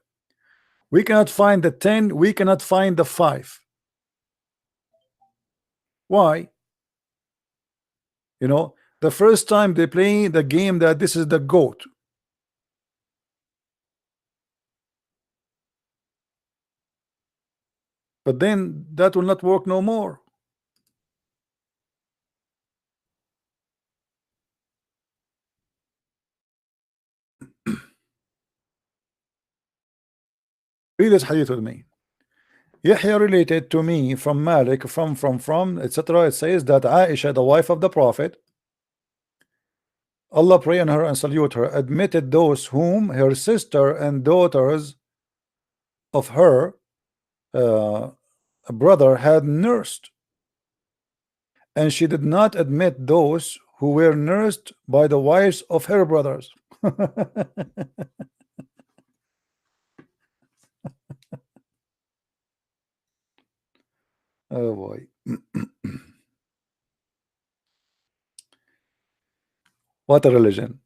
We cannot find the 10, we cannot find the 5. Why? You know, the first time they play the game that this is the goat. But then that will not work no more. Read this hadith with me. Yahya related to me from Malik from etc. It says that Aisha, the wife of the Prophet, Allah pray on her and salute her, admitted those whom her sister and daughters of her brother had nursed, and she did not admit those who were nursed by the wives of her brothers. Oh boy. What a religion.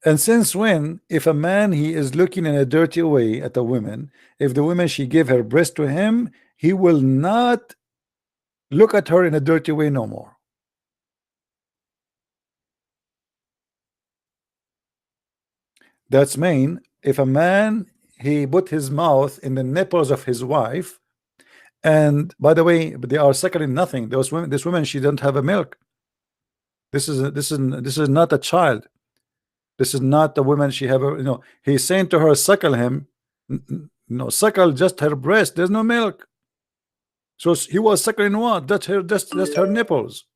And since when, if a man he is looking in a dirty way at a woman, if the woman she gave her breast to him, he will not look at her in a dirty way no more. That's mean if a man he put his mouth in the nipples of his wife, and by the way, they are suckling nothing. Those women, this woman, she doesn't have a milk. This is not a child. This is not the woman she have a, he's saying to her, suckle him. No, suckle just her breast. There's no milk. So he was suckling what? That's her, just her nipples.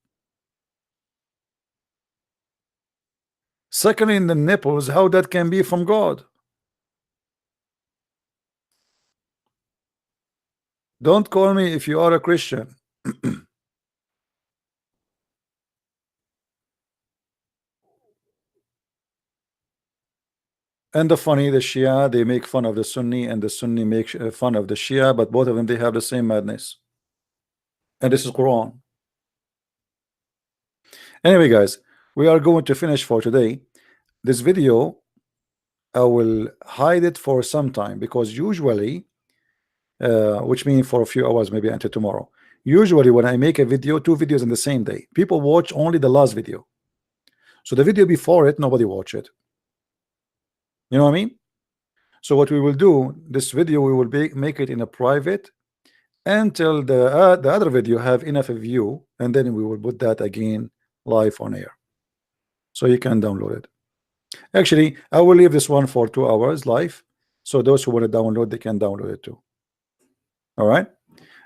Suckling the nipples, how that can be from God? Don't call me if you are a Christian. And the funny, the Shia, they make fun of the Sunni, and the Sunni make fun of the Shia, but both of them, they have the same madness. And this is Quran. Anyway, guys, we are going to finish for today. This video, I will hide it for some time, because usually, which means for a few hours, maybe until tomorrow. Usually when I make a video, 2 videos in the same day, people watch only the last video. So the video before it, nobody watch it. You know what I mean? So what we will do, this video, we will make it in a private until the other video have enough view, and then we will put that again live on air, so you can download it. Actually, I will leave this one for 2 hours live, so those who want to download, they can download it too. All right.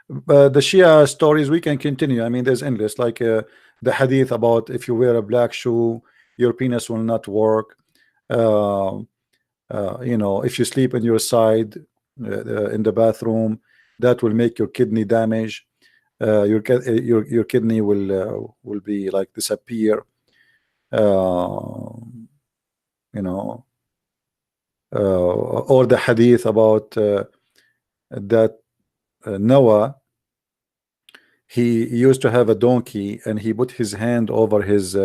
The Shia stories we can continue. I mean, there's endless, like the hadith about if you wear a black shoe, your penis will not work. If you sleep on your side in the bathroom, that will make your kidney damage. your kidney will be like disappear. You know, or the hadith about that Noah, he used to have a donkey and he put his hand over his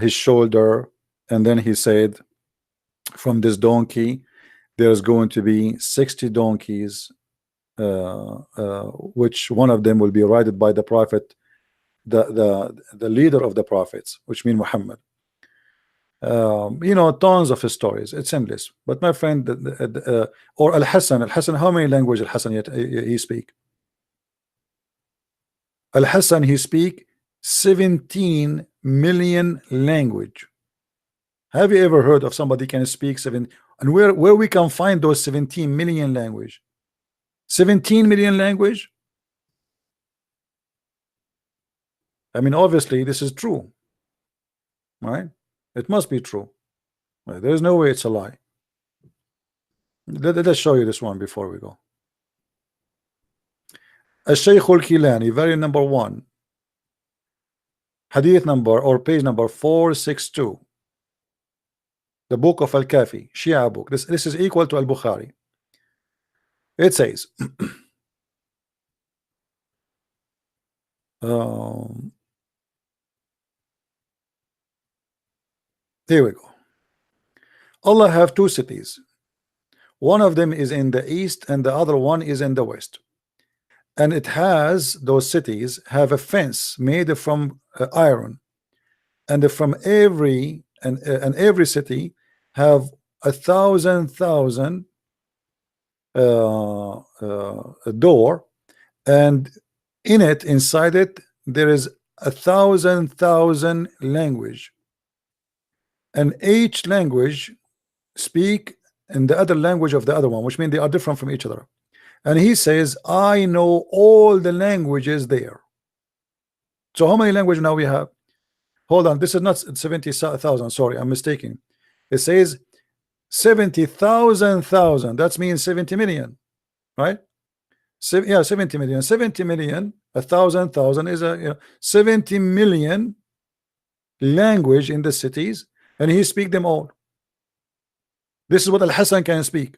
shoulder, and then he said, from this donkey there's going to be 60 donkeys, which one of them will be ridden by the prophet, the leader of the prophets, which mean Muhammad. You know, tons of stories. It's endless. But my friend, or Al-Hassan, how many languages Al-Hassan he speak? Al-Hassan, he speak 17 million language. Have you ever heard of somebody can speak 7? And where we can find those 17 million language? 17 million language? I mean, obviously this is true, right? It must be true. There's no way it's a lie. Let's show you this one before we go. Al-Shaykh al-Kilani, very number 1, hadith number or page number 462, the book of Al-Kafi, Shia book. This is equal to Al-Bukhari. It says here we go. Allah have 2 cities. One of them is in the east and the other one is in the west. And it has, those cities have a fence made from iron. And from every city have 1,000 door, and in it, inside it, there is 1,000 language, and each language speak in the other language of the other one, which means they are different from each other. And he says, I know all the languages there. So how many languages now we have? Hold on, this is not 70,000. Sorry, I'm mistaken. It says 70,000. That means 70 million, right? Yeah, 70 million. 70 million, 1,000 is a 70 million language in the cities, and he speak them all. This is what Al-Hassan can speak.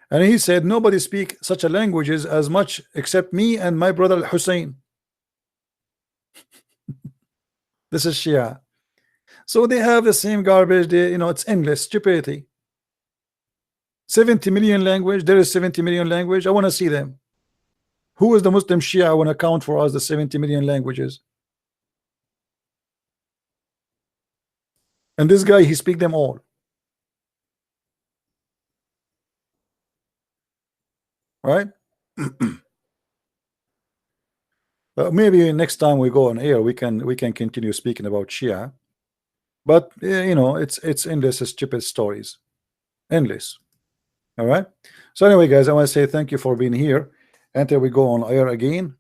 And he said nobody speak such a languages as much except me and my brother Al-Hussein. This is Shia. So they have the same garbage. They, it's endless stupidity. 70 million language. There is 70 million language. I want to see them. Who is the Muslim Shia? I want to count for us the 70 million languages. And this guy, he speak them all. Right? Maybe next time we go on air, we can continue speaking about Shia. But it's endless stupid stories, endless. All right. So anyway, guys, I want to say thank you for being here. Until we go on air again,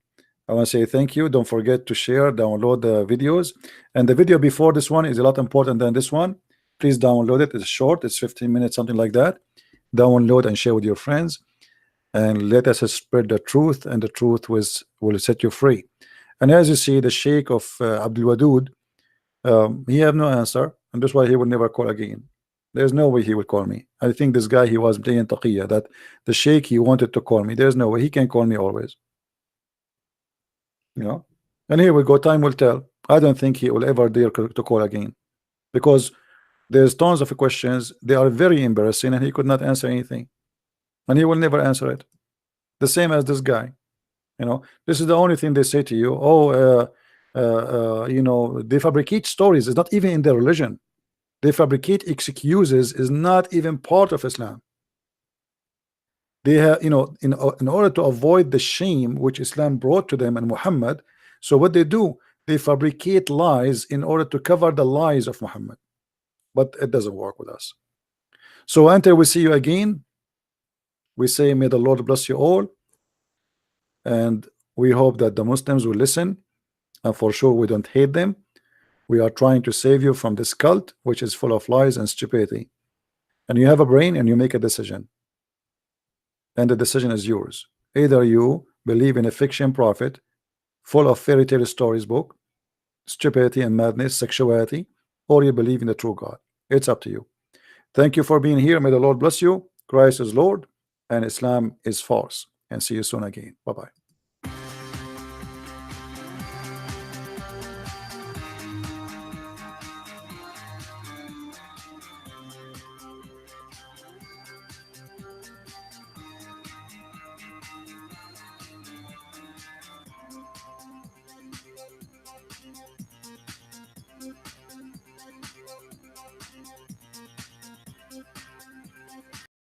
I want to say thank you. Don't forget to share, download the videos, and the video before this one is a lot important than this one. Please download it. It's short. It's 15 minutes, something like that. Download and share with your friends. And let us spread the truth, and the truth will set you free. And as you see, the Sheikh of Abdul Wadud, he have no answer, and that's why he will never call again. There's no way he will call me. I think this guy, he was playing taqiyya, that the Sheikh, he wanted to call me. There's no way he can call me always. And here we go. Time will tell. I don't think he will ever dare to call again, because there's tons of questions. They are very embarrassing, and he could not answer anything. And he will never answer it. The same as this guy. This is the only thing they say to you. They fabricate stories. It's not even in their religion. They fabricate excuses. Is not even part of Islam. They have, in order to avoid the shame which Islam brought to them and Muhammad. So what they do, they fabricate lies in order to cover the lies of Muhammad. But it doesn't work with us. So until we see you again, we say, may the Lord bless you all, and we hope that the Muslims will listen, and for sure we don't hate them. We are trying to save you from this cult which is full of lies and stupidity. And you have a brain, and you make a decision, and the decision is yours. Either you believe in a fiction prophet full of fairy tale stories book, stupidity and madness, sexuality, or you believe in the true God. It's up to you. Thank you for being here. May the Lord bless you. Christ is Lord and Islam is false. And see you soon again. Bye-bye.